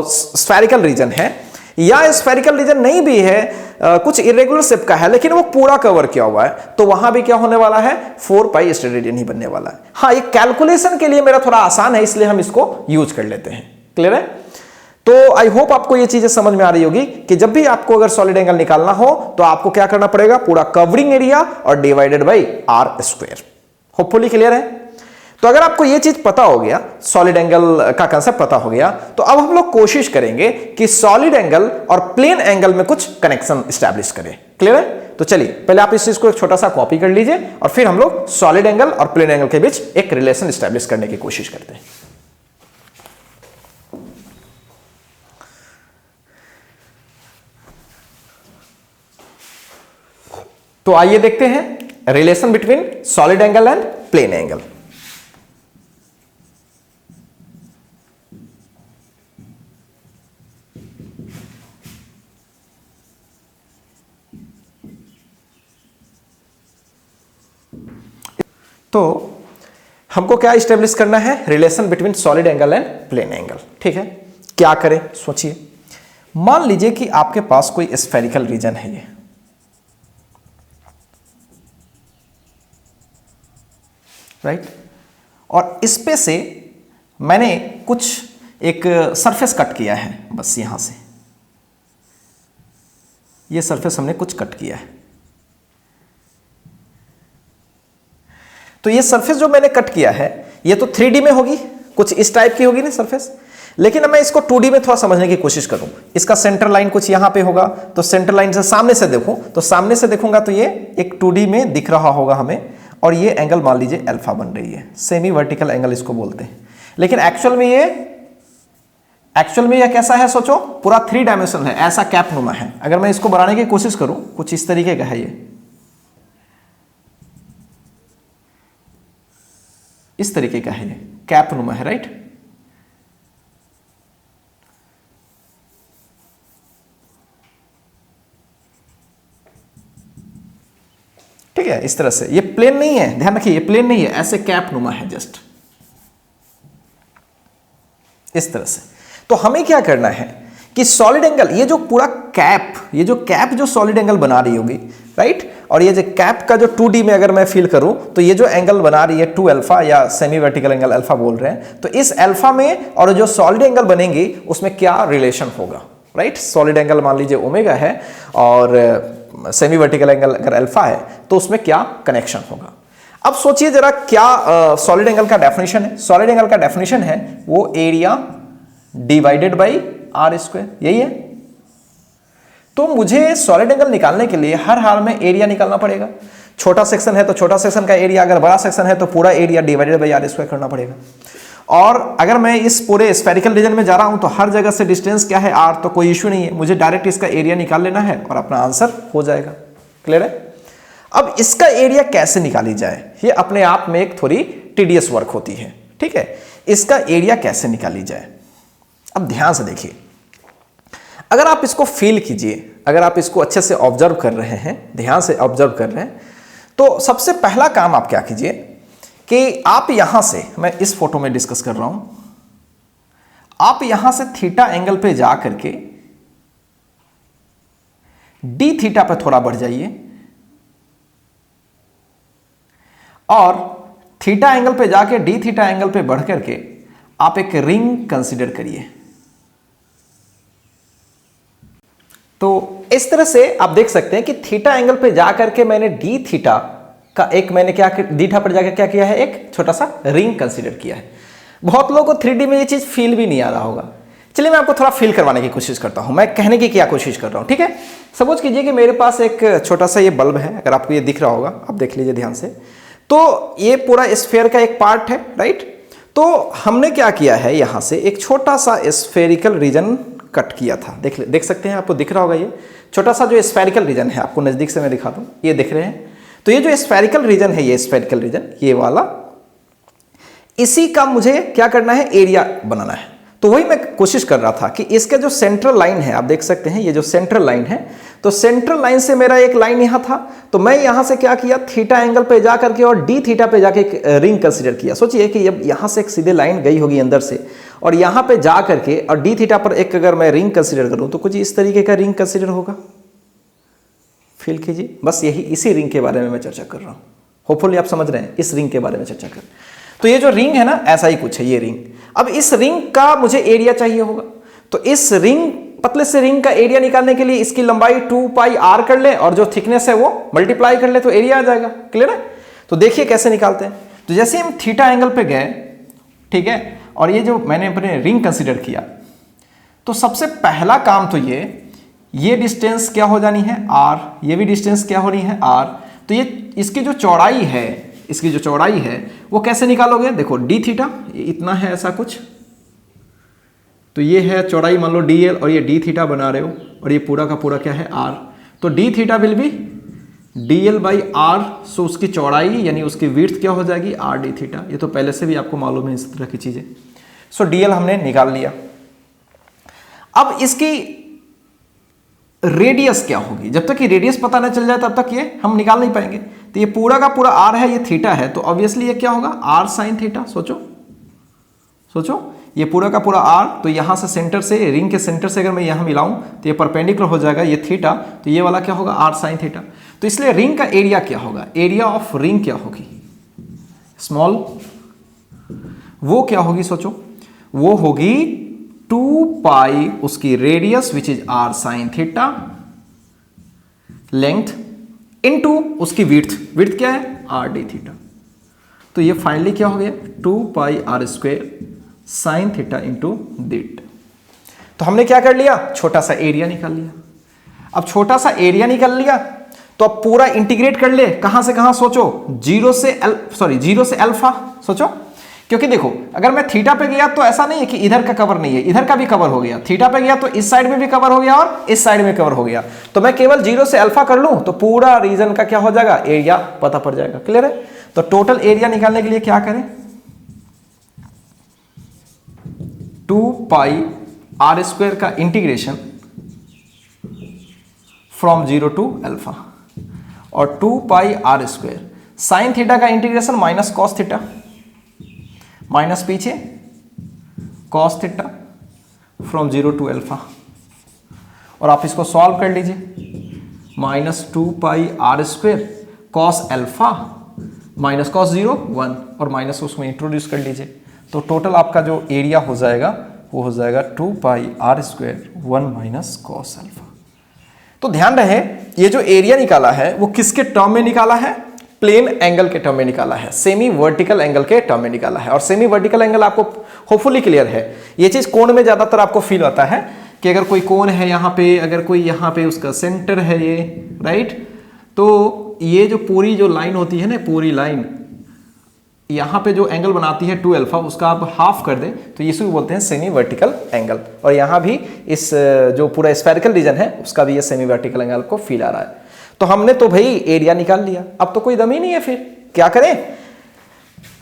स्फेरिकल रीजन है या स्फेरिकल रीजन नहीं भी है, कुछ इरेगुलर शेप का है लेकिन वो पूरा कवर किया हुआ है, तो वहां भी क्या होने वाला है, 4 पाई स्टेरेडियन ही बनने वाला है। हाँ, ये कैलकुलेशन के लिए मेरा थोड़ा आसान है, इसलिए हम इसको यूज कर लेते हैं। क्लियर है? तो आई होप आपको ये चीजें समझ में आ रही होगी कि जब भी आपको अगर सॉलिड एंगल निकालना हो तो आपको क्या करना पड़ेगा, पूरा कवरिंग एरिया और divided by r square. Hopefully clear है? तो अगर आपको ये चीज पता हो गया, सॉलिड एंगल का कंसेप्ट पता हो गया, तो अब हम लोग कोशिश करेंगे कि सॉलिड एंगल और प्लेन एंगल में कुछ कनेक्शन एस्टैब्लिश करें। क्लियर है? तो चलिए पहले आप इस चीज को एक छोटा सा कॉपी कर लीजिए और फिर हम लोग सॉलिड एंगल और प्लेन एंगल के बीच एक रिलेशन एस्टैब्लिश करने की कोशिश करते हैं। तो आइए देखते हैं relation between solid angle and plane angle. तो हमको क्या स्टेब्लिश करना है, relation between solid angle and plane angle. ठीक है, क्या करें सोचिए। मान लीजिए कि आपके पास कोई स्फेरिकल रीजन है ये, राइट, और इस पे से मैंने कुछ एक सरफेस कट किया है, बस यहां से ये सरफेस हमने कुछ कट किया है। तो ये सरफेस जो मैंने कट किया है ये तो 3D में होगी, कुछ इस टाइप की होगी ना सरफेस, लेकिन अब मैं इसको 2D में थोड़ा समझने की कोशिश करूं। इसका सेंटर लाइन कुछ यहां पे होगा, तो सेंटर लाइन से सामने से देखूं, तो सामने से देखूंगा तो ये एक 2D में दिख रहा होगा हमें, और ये एंगल मान लीजिए अल्फा बन रही है, सेमी वर्टिकल एंगल इसको बोलते हैं। लेकिन एक्चुअल में ये कैसा है, सोचो, पूरा 3 डायमेंशन है, ऐसा कैप नुमा है। अगर मैं इसको बनाने की कोशिश करूं, कुछ इस तरीके का है, ये इस तरीके का है, ये कैप नुमा है, राइट। ठीक है, इस तरह से। ये प्लेन नहीं है, ध्यान रखिए, ये प्लेन नहीं है, ऐसे कैप नुमा है, जस्ट इस तरह से। तो हमें क्या करना है कि सॉलिड एंगल, ये जो पूरा कैप, ये जो कैप जो सॉलिड एंगल बना रही होगी, राइट, और ये जो कैप का जो 2D में अगर मैं फील करूं तो ये जो एंगल बना रही है 2 अल्फा या सेमी वर्टिकल एंगल अल्फा बोल रहे हैं, तो इस अल्फा में और जो सॉलिड एंगल बनेंगी उसमें क्या रिलेशन होगा, राइट। सॉलिड एंगल मान लीजिए ओमेगा है और सेमी वर्टिकल एंगल अगर अल्फा है, तो उसमें क्या कनेक्शन होगा। अब सोचिए जरा, क्या सॉलिड एंगल का डेफिनेशन है, सॉलिड एंगल का डेफिनेशन है वो area divided by r square, यही है। तो मुझे सॉलिड एंगल निकालने के लिए हर हाल में एरिया निकालना पड़ेगा। छोटा सेक्शन है तो छोटा सेक्शन का एरिया, अगर बड़ा सेक्शन है तो पूरा area divided by r square करना पड़ेगा। और अगर मैं इस पूरे स्फेरिकल रीजन में जा रहा हूं तो हर जगह से डिस्टेंस क्या है, आर, तो कोई इश्यू नहीं है, मुझे डायरेक्ट इसका एरिया निकाल लेना है और अपना आंसर हो जाएगा। क्लियर है? अब इसका एरिया कैसे निकाली जाए, ये अपने आप में एक थोड़ी टीडियस वर्क होती है। ठीक है, इसका एरिया कैसे निकाली जाए, अब ध्यान से देखिए। अगर आप इसको फील कीजिए, अगर आप इसको अच्छे से ऑब्जर्व कर रहे हैं, ध्यान से ऑब्जर्व कर रहे हैं, तो सबसे पहला काम आप क्या कीजिए कि आप यहां से, मैं इस फोटो में डिस्कस कर रहा हूं, आप यहां से थीटा एंगल पे जा करके डी थीटा पे थोड़ा बढ़ जाइए और थीटा एंगल पे जाके डी थीटा एंगल पे बढ़ करके आप एक रिंग कंसीडर करिए। तो इस तरह से आप देख सकते हैं कि थीटा एंगल पे जाकर के मैंने डी थीटा का एक, मैंने क्या डी थीटा पर जाकर क्या किया है, एक छोटा सा रिंग कंसीडर किया है। बहुत लोगों को 3D में ये चीज फील भी नहीं आ रहा होगा। चलिए मैं आपको थोड़ा फील करवाने की कोशिश करता हूं, मैं कहने की क्या कोशिश कर रहा हूं। ठीक है, सपोज कीजिए कि मेरे पास एक छोटा सा ये बल्ब है, अगर आपको ये दिख रहा होगा, आप देख लीजिए ध्यान से। तो ये पूरा स्फीयर का एक पार्ट है, राइट। तो हमने क्या किया है, यहां से एक छोटा सा स्फेरिकल रीजन कट किया था। देख सकते हैं, आपको दिख रहा होगा ये छोटा सा जो स्फेरिकल रीजन है, आपको नज़दीक से मैं दिखा दूँ, ये दिख रहे हैं। तो ये जो स्फेरिकल रीजन है, ये स्फेरिकल रीजन ये वाला, इसी का मुझे क्या करना है, एरिया बनाना है। तो वही मैं कोशिश कर रहा था कि इसका जो सेंट्रल लाइन है, आप देख सकते हैं ये जो सेंट्रल लाइन है, तो सेंट्रल लाइन से मेरा एक लाइन यहां था, तो मैं यहां से क्या किया, थीटा एंगल पे जा करके और डी थीटा पे जाके एक रिंग कंसीडर किया। सोचिए कि अब यहां से एक सीधे लाइन गई होगी अंदर से और यहां पे जा करके और डी थीटा पर एक अगर मैं रिंग कंसीडर करूं तो कुछ इस तरीके का रिंग कंसीडर होगा। फील कीजिए, बस यही इसी रिंग के बारे में मैं चर्चा कर रहा हूं। होपफुली आप समझ रहे हैं, इस रिंग के बारे में चर्चा कर। तो ये जो रिंग है ना, ऐसा ही कुछ है ये रिंग। अब इस रिंग का मुझे एरिया चाहिए होगा, तो इस रिंग, पतले से रिंग का एरिया निकालने के लिए इसकी लंबाई 2 पाई r कर ले और जो थिकनेस है वो मल्टीप्लाई कर ले, तो एरिया आ जाएगा। क्लियर है? तो देखिए कैसे निकालते हैं। तो जैसे हम थीटा एंगल पे गए, ठीक है, और ये जो मैंने अपने रिंग कंसीडर किया, तो सबसे पहला काम तो ये डिस्टेंस क्या हो जानी है, r, ये भी डिस्टेंस क्या हो रही है, r। तो ये इसकी जो चौड़ाई है, इसकी जो चौड़ाई है वो कैसे निकालोगे, देखो डी थीटा इतना है, ऐसा कुछ, तो ये है चौड़ाई, मान लो dl, और ये डी थीटा बना रहे हो, और ये पूरा का पूरा क्या है, r। तो D theta will be dl by r, सो उसकी चौड़ाई यानी उसकी विड्थ क्या हो जाएगी, r डी थीटा। ये तो पहले से भी आपको मालूम है इस तरह की चीजें। सो dl हमने निकाल लिया। अब इसकी रेडियस क्या होगी, जब तक कि रेडियस पता न चल जाए तब तक ये हम निकाल नहीं पाएंगे। तो ये पूरा का पूरा r है, ये थीटा है, तो ऑब्वियसली ये क्या होगा, r साइन थीटा। सोचो ये पूरा का पूरा r, तो यहां से सेंटर से, रिंग के सेंटर से अगर मैं यहां मिलाऊं तो ये परपेंडिकुलर हो जाएगा, ये थीटा, तो ये वाला क्या होगा, r साइन थीटा। तो इसलिए रिंग का एरिया क्या होगा, एरिया ऑफ रिंग क्या होगी, स्मॉल, वो क्या होगी, सोचो, वो होगी 2 पाई उसकी radius which is r sine theta, length into उसकी विड्थ क्या है, r डी थीटा। तो ये फाइनली क्या हो गया, 2 pi r square sine theta into दिट। तो हमने क्या कर लिया, छोटा सा एरिया निकाल लिया। अब छोटा सा एरिया निकाल लिया तो अब पूरा इंटीग्रेट कर ले, कहां से कहां, सोचो, जीरो से अल्फा, सोचो, क्योंकि देखो अगर मैं थीटा पे गया तो ऐसा नहीं है कि इधर का कवर नहीं है, इधर का भी कवर हो गया। थीटा पे गया तो इस साइड में भी कवर हो गया और इस साइड में कवर हो गया। तो मैं केवल 0 से अल्फा कर लूं तो पूरा रीजन का क्या हो जाएगा, एरिया पता पड़ जाएगा। क्लियर है? तो टोटल एरिया निकालने के लिए क्या करें, 2 पाई r स्क्वायर का इंटीग्रेशन फ्रॉम 0 टू अल्फा, और 2 pi r square sine theta का integration minus cos theta, minus पीछे cos theta from 0 to alpha, और आप इसको सॉल्व कर लीजिए, minus 2 pi r square cos alpha minus cos 0 1, और माइनस उसमें इंट्रोड्यूस कर लीजिए। तो टोटल आपका जो एरिया हो जाएगा वो हो जाएगा 2 pi r square 1 minus cos alpha. तो ध्यान रहे ये जो एरिया निकाला है वो किसके टर्म में निकाला है, प्लेन एंगल के टर्म में निकाला है, सेमी वर्टिकल एंगल के टर्म में निकाला है। और सेमी वर्टिकल एंगल आपको होपफुली क्लियर है, ये चीज कोण में ज्यादातर आपको फील होता है कि अगर कोई कोण है यहाँ पे, अगर कोई यहाँ पे उसका सेंटर है ये, राइट, तो ये जो पूरी जो लाइन होती है ना, पूरी लाइन यहाँ पे जो एंगल बनाती है 2 अल्फा, उसका आप हाफ कर दें तो इसी को बोलते हैं सेमी वर्टिकल एंगल। और यहाँ भी इस जो पूरा स्फेरिकल रीजन है उसका भी ये सेमी वर्टिकल एंगल को फील आ रहा है। तो हमने तो भाई एरिया निकाल लिया, अब तो कोई दम ही नहीं है, फिर क्या करें।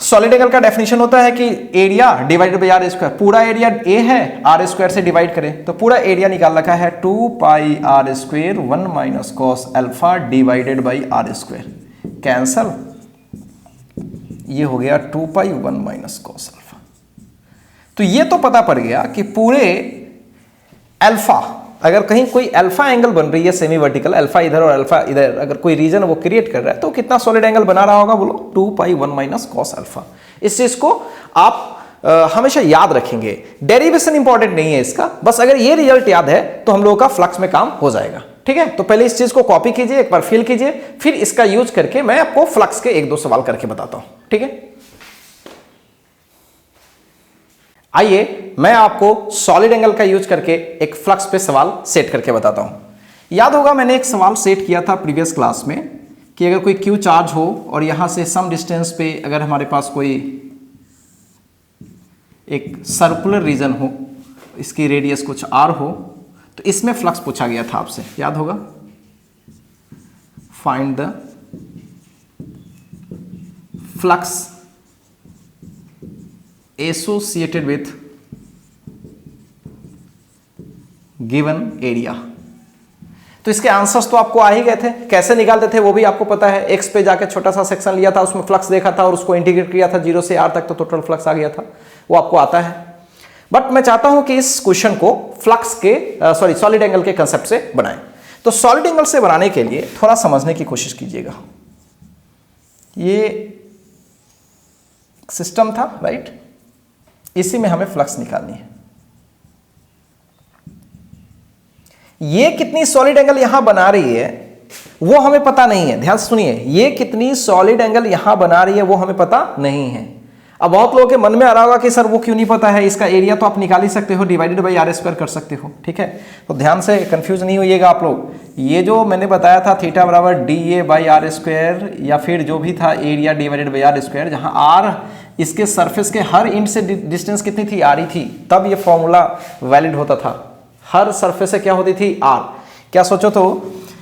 सॉलिड एंगल का डेफिनेशन होता है कि area divided by r square, पूरा एरिया ए है, आर स्क्वायर से डिवाइड करें, तो पूरा एरिया निकाल रखा है 2 pi r square 1 minus cos alpha divided by r square, cancel, ये हो गया 2 पाई 1 माइनस कॉस अल्फा। तो ये तो पता पड़ गया कि पूरे अल्फा, अगर कहीं कोई अल्फा एंगल बन रही है सेमी वर्टिकल, अल्फा इधर और अल्फा इधर, अगर कोई रीजन वो क्रिएट कर रहा है तो कितना सॉलिड एंगल बना रहा होगा, बोलो 2 पाई 1 माइनस कॉस अल्फा। इस चीज को आप हमेशा याद रखेंगे, डेरिवेशन इंपॉर्टेंट नहीं है इसका, बस अगर ये रिजल्ट याद है तो हम लोगों का फ्लक्स में काम हो जाएगा। ठीक है, तो पहले इस चीज को कॉपी कीजिए, एक बार फिल कीजिए, फिर इसका यूज करके मैं आपको फ्लक्स के 1-2 सवाल करके बताता हूं। ठीक है, आइए मैं आपको सॉलिड एंगल का यूज करके एक फ्लक्स पे सवाल सेट करके बताता हूं। याद होगा मैंने एक सवाल सेट किया था प्रीवियस क्लास में कि अगर कोई क्यू चार्ज हो और यहां से सम डिस्टेंस पे अगर हमारे पास कोई एक सर्कुलर रीजन हो, इसकी रेडियस कुछ r हो, तो इसमें फ्लक्स पूछा गया था आपसे, याद होगा, find the flux associated with given area. तो इसके आंसर्स तो आपको आ ही गए थे, कैसे निकालते थे वो भी आपको पता है। एक्स पे जाके छोटा सा सेक्शन लिया था, उसमें फ्लक्स देखा था और उसको इंटीग्रेट किया था 0 से r तक, तो टोटल फ्लक्स आ गया था, वो आपको आता है। बट मैं चाहता हूं कि इस क्वेश्चन को फ्लक्स के सॉलिड एंगल के कंसेप्ट से बनाएं। तो सॉलिड एंगल से बनाने के लिए थोड़ा समझने की कोशिश कीजिएगा। ये सिस्टम था, राइट, इसी में हमें फ्लक्स निकालनी है। ये कितनी सॉलिड एंगल यहां बना रही है वो हमें पता नहीं है, ध्यान से सुनिए, ये कितनी सॉलिड एंगल यहां बना रही है वो हमें पता नहीं है। अब बहुत लोगों के मन में आ रहा होगा कि सर वो क्यों नहीं पता है, इसका एरिया तो आप निकाल ही सकते हो, डिवाइडेड बाई r स्क्वायर कर सकते हो, ठीक है। तो ध्यान से कंफ्यूज नहीं होइएगा आप लोग। ये जो मैंने बताया था थीटा बराबर DA बाई r स्क्वायर, या फिर जो भी था area divided by r square, जहां r इसके सरफेस के हर इंच से डिस्टेंस कितनी थी, r ही थी, तब ये फॉर्मूला वैलिड होता था। हर सरफेस से क्या होती थी, r। क्या सोचो तो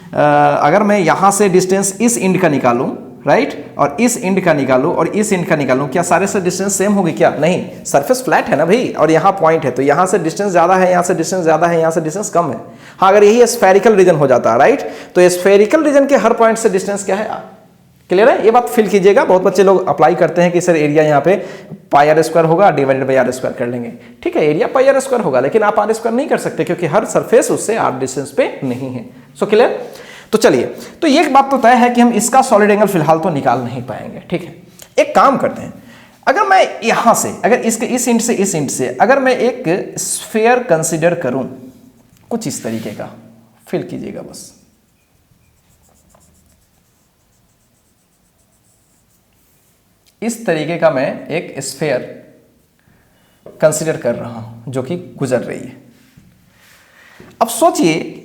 अगर मैं यहां से डिस्टेंस इस इंड का निकालूं, राइट, और इस इंड का निकालूं और इस इंड का निकालूं, क्या सारे से डिस्टेंस सेम होगी क्या? नहीं, सरफेस फ्लैट है ना भाई, और यहाँ पॉइंट है, तो यहाँ से डिस्टेंस ज्यादा है, यहाँ से डिस्टेंस ज्यादा है, यहाँ से डिस्टेंस कम है। हाँ, अगर यही स्फेरिकल रीजन हो जाता है, राइट, तो स्फेरिकल रीजन के हर पॉइंट से डिस्टेंस क्या है, क्लियर है? ये बात फिल कीजिएगा। बहुत बच्चे लोग अप्लाई करते हैं कि सर एरिया यहाँ पे पाई r स्क्वायर होगा, डिवाइडेड बाई r स्क्वायर कर लेंगे, ठीक है, एरिया पाई r स्क्वायर होगा, लेकिन आप r स्क्वायर नहीं कर सकते क्योंकि हर सरफेस उससे r डिस्टेंस पे नहीं है। So clear? तो चलिए, तो ये बात तो तय है कि हम इसका सॉलिड एंगल फिलहाल तो निकाल नहीं पाएंगे, ठीक है। एक काम करते हैं, अगर मैं यहां से, अगर इसके इस इंड से इस इंड से अगर मैं एक स्फीयर कंसीडर करूं, कुछ इस तरीके का, फिल कीजिएगा बस। इस तरीके का मैं एक स्फीयर कंसीडर कर रहा हूं जो कि गुजर रही है। अब सोचिए,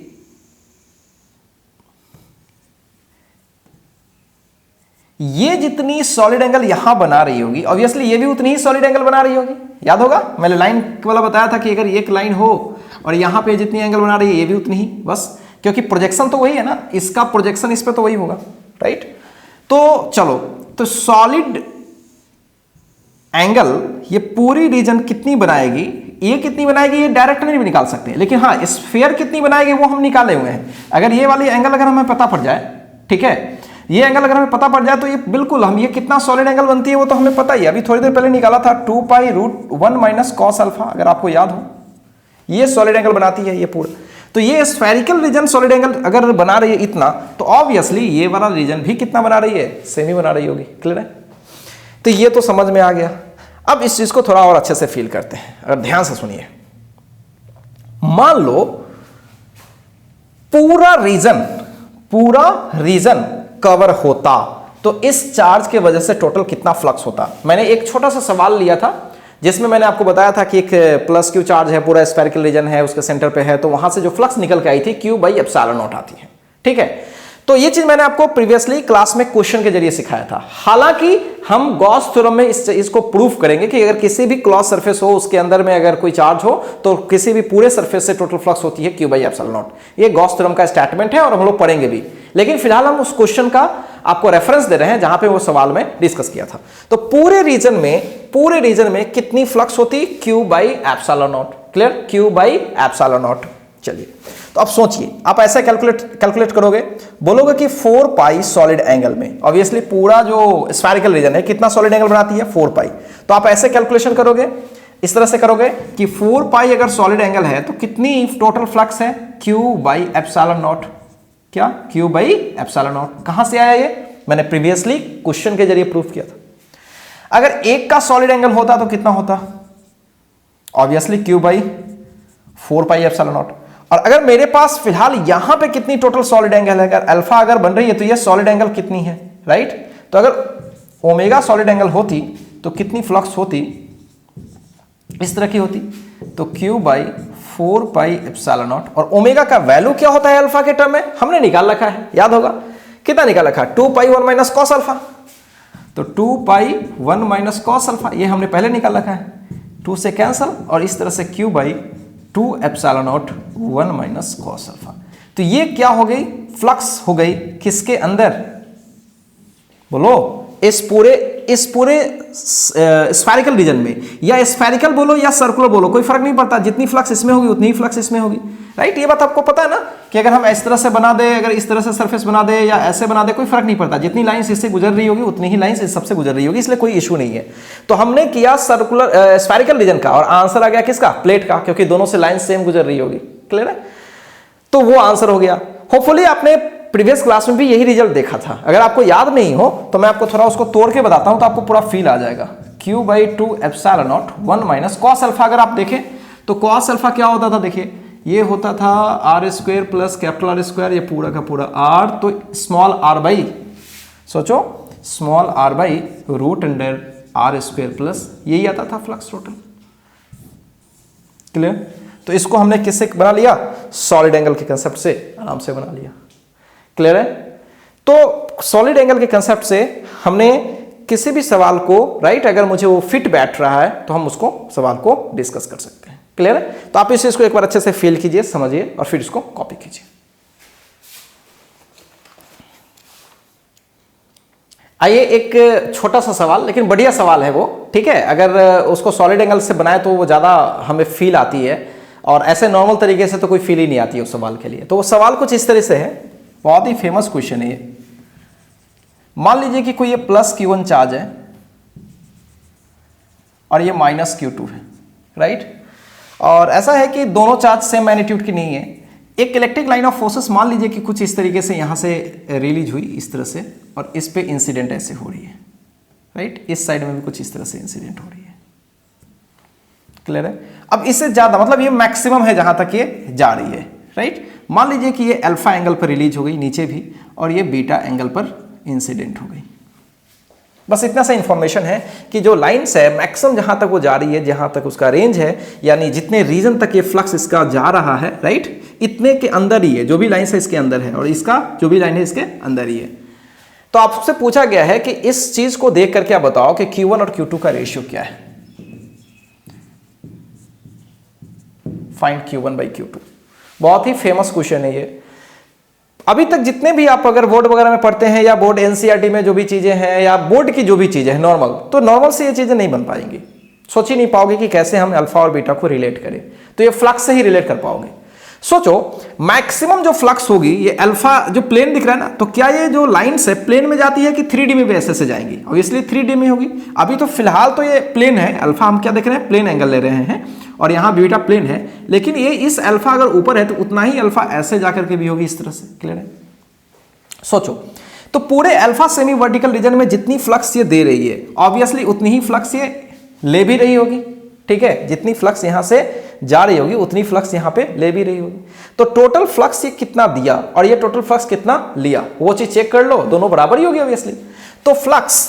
ये जितनी सॉलिड एंगल यहां बना रही होगी, ऑब्वियसली ये भी उतनी ही सॉलिड एंगल बना रही होगी। याद होगा मैंने लाइन वाला बताया था कि अगर एक लाइन हो और यहां पे जितनी एंगल बना रही है ये भी उतनी ही, बस, क्योंकि प्रोजेक्शन तो वही है ना, इसका प्रोजेक्शन इस पे तो वही होगा, राइट। तो चलो, तो सॉलिड एंगल ये पूरी रीजन कितनी बनाएगी, ये कितनी बनाएगी, ये डायरेक्ट नहीं भी निकाल सकते, लेकिन हाँ स्फीयर कितनी बनाएगी वो हम निकाले हुए हैं। अगर ये वाली एंगल अगर हमें पता पड़ जाए, ठीक है, ये एंगल अगर हमें पता पड़ जाए तो ये बिल्कुल हम, ये कितना सॉलिड एंगल बनती है वो तो हमें पता ही है, अभी थोड़ी देर पहले निकाला था 2 pi root 1 minus cos alpha, अगर आपको याद हो, ये सॉलिड एंगल बनाती है ये पूरा। तो ये स्फेरिकल रीजन सॉलिड एंगल अगर बना रही है इतना, तो ऑब्वियसली ये वाला रीजन भी कितना बना रही है, सेम ही बना रही होगी, क्लियर है? तो ये तो समझ में आ गया। अब इस चीज को थोड़ा और अच्छे से फील करते हैं, अगर ध्यान से सुनिए। मान लो पूरा रीजन कवर होता तो इस चार्ज के वजह से टोटल कितना फ्लक्स होता। मैंने एक छोटा सा सवाल लिया था जिसमें मैंने आपको बताया था कि एक प्लस क्यू चार्ज है, पूरा स्फेरिकल रीजन है, उसके सेंटर पे है, तो वहां से जो फ्लक्स निकल के आई थी क्यू बाई एप्सिलॉन नॉट आती है, ठीक है। तो ये चीज मैंने आपको प्रीवियसली क्लास में क्वेश्चन के जरिए सिखाया था। हालांकि हम गॉस थ्योरम में इसको प्रूफ करेंगे कि अगर किसी भी क्लॉज सरफेस हो, उसके अंदर में अगर कोई चार्ज हो, तो किसी भी पूरे सरफेस से टोटल फ्लक्स होती है क्यू बाई एप्सिलॉन नॉट। ये गॉस थ्योरम का स्टेटमेंट है और हम लोग पढ़ेंगे भी, लेकिन फिलहाल हम उस क्वेश्चन का आपको रेफरेंस दे रहे हैं जहां पे वो सवाल में डिस्कस किया था। तो पूरे रीजन में कितनी फ्लक्स होती, Q by epsilon not, clear, Q by epsilon not. चलिए, तो अब सोचिए, आप ऐसे कैलकुलेट करोगे, बोलोगे कि 4 पाई सॉलिड एंगल में, ऑब्वियसली पूरा जो स्फेरिकल रीजन है कितना सॉलिड एंगल बनाती है, 4 पाई। तो आप ऐसे कैलकुलेशन करोगे, इस तरह से करोगे कि 4 पाई अगर सॉलिड एंगल है तो कितनी टोटल फ्लक्स है, क्यू बाई एप्सिलॉन नॉट। क्या, क्यू बाई एप्सिलॉन नॉट। कहां से आया ये, मैंने प्रीवियसली क्वेश्चन के जरिए प्रूफ किया था। अगर एक का सॉलिड एंगल होता तो कितना होता, obviously Q by 4 pi epsilon not. और अगर मेरे पास फिलहाल यहां पे कितनी टोटल सॉलिड एंगल है, अगर अल्फा अगर बन रही है तो ये सॉलिड एंगल कितनी है, राइट। तो अगर ओमेगा सॉलिड एंगल होती तो कितनी फ्लक्स होती, इस तरह की होती, तो Q by 4 pi epsilon not. और ओमेगा का वैल्यू क्या होता है अल्फा के टर्म में, हमने निकाल रखा है, याद होगा कितना निकाल रखा है, 2 पाई 1 माइनस कॉस अल्फा। तो 2 पाई 1 माइनस कॉस अल्फा ये हमने पहले निकाल रखा है, 2 से कैंसल, और इस तरह से Q by 2 epsilon not 1 minus cos alpha. तो ये क्या हो गई, फ्लक्स हो गई किसके अंदर, बोलो, इस पूरे स्फेरिकल रीजन में, या स्फेरिकल बोलो या सर्कुलर बोलो, कोई फर्क नहीं पड़ता, जितनी फ्लक्स इसमें होगी उतनी ही फ्लक्स इसमें होगी, राइट। ये बात आपको पता है ना कि अगर हम इस तरह से बना दे, अगर इस तरह से सरफेस बना दे या ऐसे बना दे, कोई फर्क नहीं पड़ता, जितनी लाइंस इससे गुजर रही होगी उतनी ही लाइंस इस सबसे गुजर रही होगी, इसलिए कोई इशू नहीं है। तो हमने किया सर्कुलर स्फेरिकल रीजन का, और आंसर आ गया किसका, प्लेट का, क्योंकि दोनों से लाइन सेम गुजर रही होगी, क्लियर है। तो वो आंसर हो गया। होपफुली आपने प्रीवियस क्लास में भी यही रिजल्ट देखा था, अगर आपको याद नहीं हो तो मैं आपको थोड़ा उसको तोड़ के बताता हूं तो आपको पूरा फील आ जाएगा। Q/2 epsilon not 1 minus cos alpha, अगर आप देखें तो कॉस अल्फा क्या होता था, देखिए ये होता था r square plus capital R square, ये पूरा का पूरा आर, तो स्मॉल आर बाई, सोचो small r by root under R square plus, यही आता था फ्लक्स टोटल, क्लियर। तो इसको हमने किससे बना लिया, सॉलिड एंगल के कंसेप्ट से आराम से बना लिया, क्लियर है। तो सॉलिड एंगल के कंसेप्ट से हमने किसी भी सवाल को, राइट, अगर मुझे वो फिट बैठ रहा है तो हम उसको सवाल को डिस्कस कर सकते हैं, क्लियर है। तो आप इस चीज को एक बार अच्छे से फील कीजिए, समझिए और फिर इसको कॉपी कीजिए। आइए एक छोटा सा सवाल, लेकिन बढ़िया सवाल है वो, ठीक है। अगर उसको सॉलिड एंगल से बनाए तो वो ज्यादा हमें फील आती है, और ऐसे नॉर्मल तरीके से तो कोई फील ही नहीं आती है उस सवाल के लिए। तो वो सवाल कुछ इस तरह से है, बहुत ही फेमस क्वेश्चन है ये। मान लीजिए कि कोई ये प्लस Q1 चार्ज है और ये माइनस Q2 है, राइट। और ऐसा है कि दोनों चार्ज सेम मैग्नीट्यूड की नहीं है। एक इलेक्ट्रिक लाइन ऑफ फोर्सेस मान लीजिए कि कुछ इस तरीके से यहां से रिलीज हुई इस तरह से, और इस पे इंसिडेंट ऐसे हो रही है, राइट। इस साइड में भी कुछ इस तरह से इंसिडेंट हो रही है, क्लियर है। अब इससे ज्यादा मतलब ये मैक्सिमम है जहां तक ये जा रही है, राइट। मान लीजिए कि ये अल्फा एंगल पर रिलीज हो गई नीचे भी, और ये बीटा एंगल पर इंसिडेंट हो गई। बस इतना सा इंफॉर्मेशन है कि जो लाइंस है मैक्सिमम जहां तक वो जा रही है, जहां तक उसका रेंज है, यानी जितने रीजन तक ये फ्लक्स इसका जा रहा है, राइट, इतने के अंदर ही है, जो भी लाइन है इसके अंदर है, और इसका जो भी लाइन है इसके अंदर ही है। तो आपसे पूछा गया है कि इस चीज को देख करके आप बताओ कि Q1 और Q2 का रेशियो क्या है। फाइंड Q1/Q2, बहुत ही फेमस क्वेश्चन है ये। अभी तक जितने भी आप अगर बोर्ड वगैरह में पढ़ते हैं, या बोर्ड एनसीईआरटी में जो भी चीजें हैं, या बोर्ड की जो भी चीजें हैं नॉर्मल, तो नॉर्मल से ये चीजें नहीं बन पाएंगी, सोच ही नहीं पाओगे कि कैसे हम अल्फा और बीटा को रिलेट करें। तो ये फ्लक्स से ही रिलेट कर पाओगे। सोचो मैक्सिमम जो फ्लक्स होगी, ये अल्फा जो प्लेन दिख रहा है ना, तो क्या ये जो लाइंस है प्लेन में जाती है कि 3D में भी ऐसे से जाएंगी, ऑब्वियसली 3D में होगी। अभी तो फिलहाल तो ये प्लेन है, अल्फा हम क्या देख रहे हैं, प्लेन एंगल ले रहे हैं, और यहां बीटा प्लेन है, लेकिन ये इस अल्फा अगर ऊपर है तो उतना ही अल्फा ऐसे जाकर के भी होगी इस तरह से, क्लियर है। सोचो तो पूरे अल्फा सेमी वर्टिकल रीजन में जितनी फ्लक्स ये दे रही है, ऑब्वियसली उतनी ही फ्लक्स ये ले भी रही होगी, ठीक है। जितनी फ्लक्स यहां से जा रही होगी उतनी फ्लक्स यहां पे ले भी रही होगी। तो टोटल फ्लक्स ये कितना दिया और ये टोटल फ्लक्स कितना लिया, वो चीज चेक कर लो, दोनों बराबर ही होगी ऑब्वियसली। तो फ्लक्स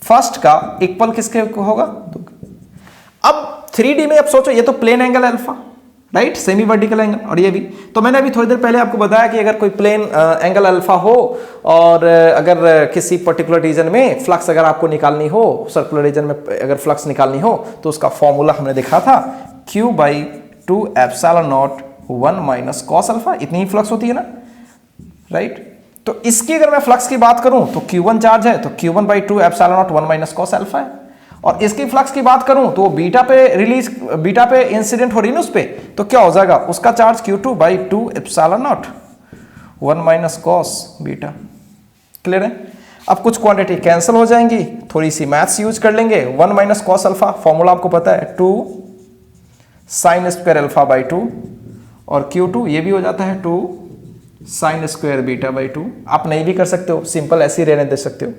फर्स्ट का इक्वल किसके होगा, अब 3D में अब सोचो, ये तो प्लेन एंगल है alpha, right, semi vertical angle, और ये भी। तो मैंने अभी थोड़ी देर पहले आपको बताया कि अगर कोई प्लेन एंगल अल्फा हो, और अगर किसी पर्टिकुलर रीजन में फ्लक्स अगर आपको निकालनी हो, सर्कुलर रीजन में अगर फ्लक्स निकालनी हो, तो उसका फॉर्मूला हमने देखा था Q/2 epsilon not 1 minus cos alpha, इतनी ही फ्लक्स होती है ना, राइट। तो इसकी अगर मैं फ्लक्स की बात करूं तो Q1 चार्ज है, तो Q1/2 epsilon not 1 minus cos alpha है। और इसकी फ्लक्स की बात करूं तो बीटा पे इंसिडेंट हो रही है ना उस पे, तो क्या हो जाएगा, उसका charge Q2/2 epsilon not 1 minus cos beta, clear है। अब कुछ क्वांटिटी कैंसिल हो जाएंगी, थोड़ी सी मैथ्स यूज कर लेंगे। 1 माइनस कॉस अल्फा फॉर्मूला आपको पता है 2 साइन स्क्वायर अल्फा बाई 2, और Q2 ये भी हो जाता है 2 साइन स्क्वायर बीटा बाई 2। आप नहीं भी कर सकते हो, सिंपल ऐसे ही रहने दे सकते हो,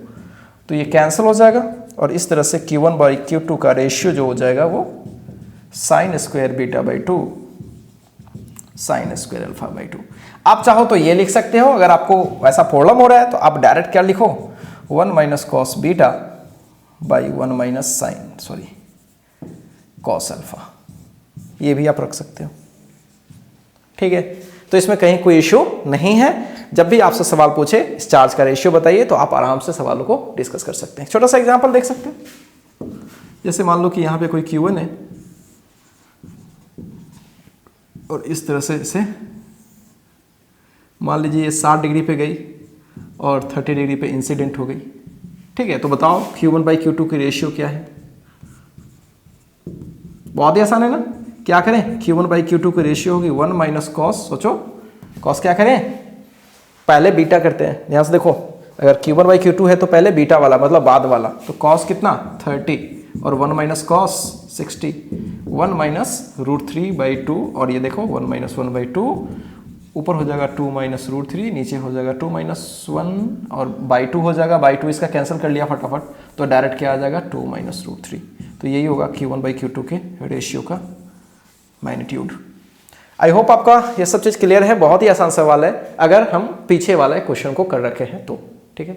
तो ये कैंसिल हो जाएगा, और इस तरह से Q1/Q2 का रेशियो जो हो जाएगा वो sine square beta by 2 sine square alpha by 2। आप चाहो तो ये लिख सकते हो, अगर आपको वैसा प्रॉब्लम हो रहा है तो आप डायरेक्ट क्या लिखो, 1 minus cos beta by 1 minus cos alpha, ये भी आप रख सकते हो, ठीक है। तो इसमें कहीं कोई इश्यू नहीं है। जब भी आपसे सवाल पूछे इस चार्ज का रेशियो बताइए, तो आप आराम से सवालों को डिस्कस कर सकते हैं। छोटा सा एग्जांपल देख सकते हैं, जैसे मान लो कि यहां पे कोई Q1 है, और इस तरह से इसे मान लीजिए ये 60 डिग्री पे गई और 30 डिग्री पे इंसिडेंट हो गई। ठीक है, तो बताओ Q1/Q2 की रेशियो क्या है? बहुत ही आसान है ना। क्या करें, Q1/Q2 की रेशियो होगी 1 माइनस कॉस। सोचो कॉस क्या करें, पहले बीटा करते हैं। ध्यान से देखो, अगर Q1/Q2 है तो पहले बीटा वाला मतलब बाद वाला, तो कॉस कितना 30 और 1 माइनस कॉस 60, 1 माइनस √3/2 और ये देखो 1 माइनस 1/2, ऊपर हो जाएगा 2 माइनस √3, नीचे हो जाएगा 2 माइनस 1 और /2 हो जाएगा। /2 इसका कैंसिल कर लिया फटाफट, तो डायरेक्ट क्या आ जाएगा 2 माइनस √3। तो यही होगा Q1/Q2 के रेशियो का मैग्नीट्यूड। आई होप आपका ये सब चीज़ क्लियर है। बहुत ही आसान सवाल है अगर हम पीछे वाले क्वेश्चन को कर रखे हैं तो। ठीक है,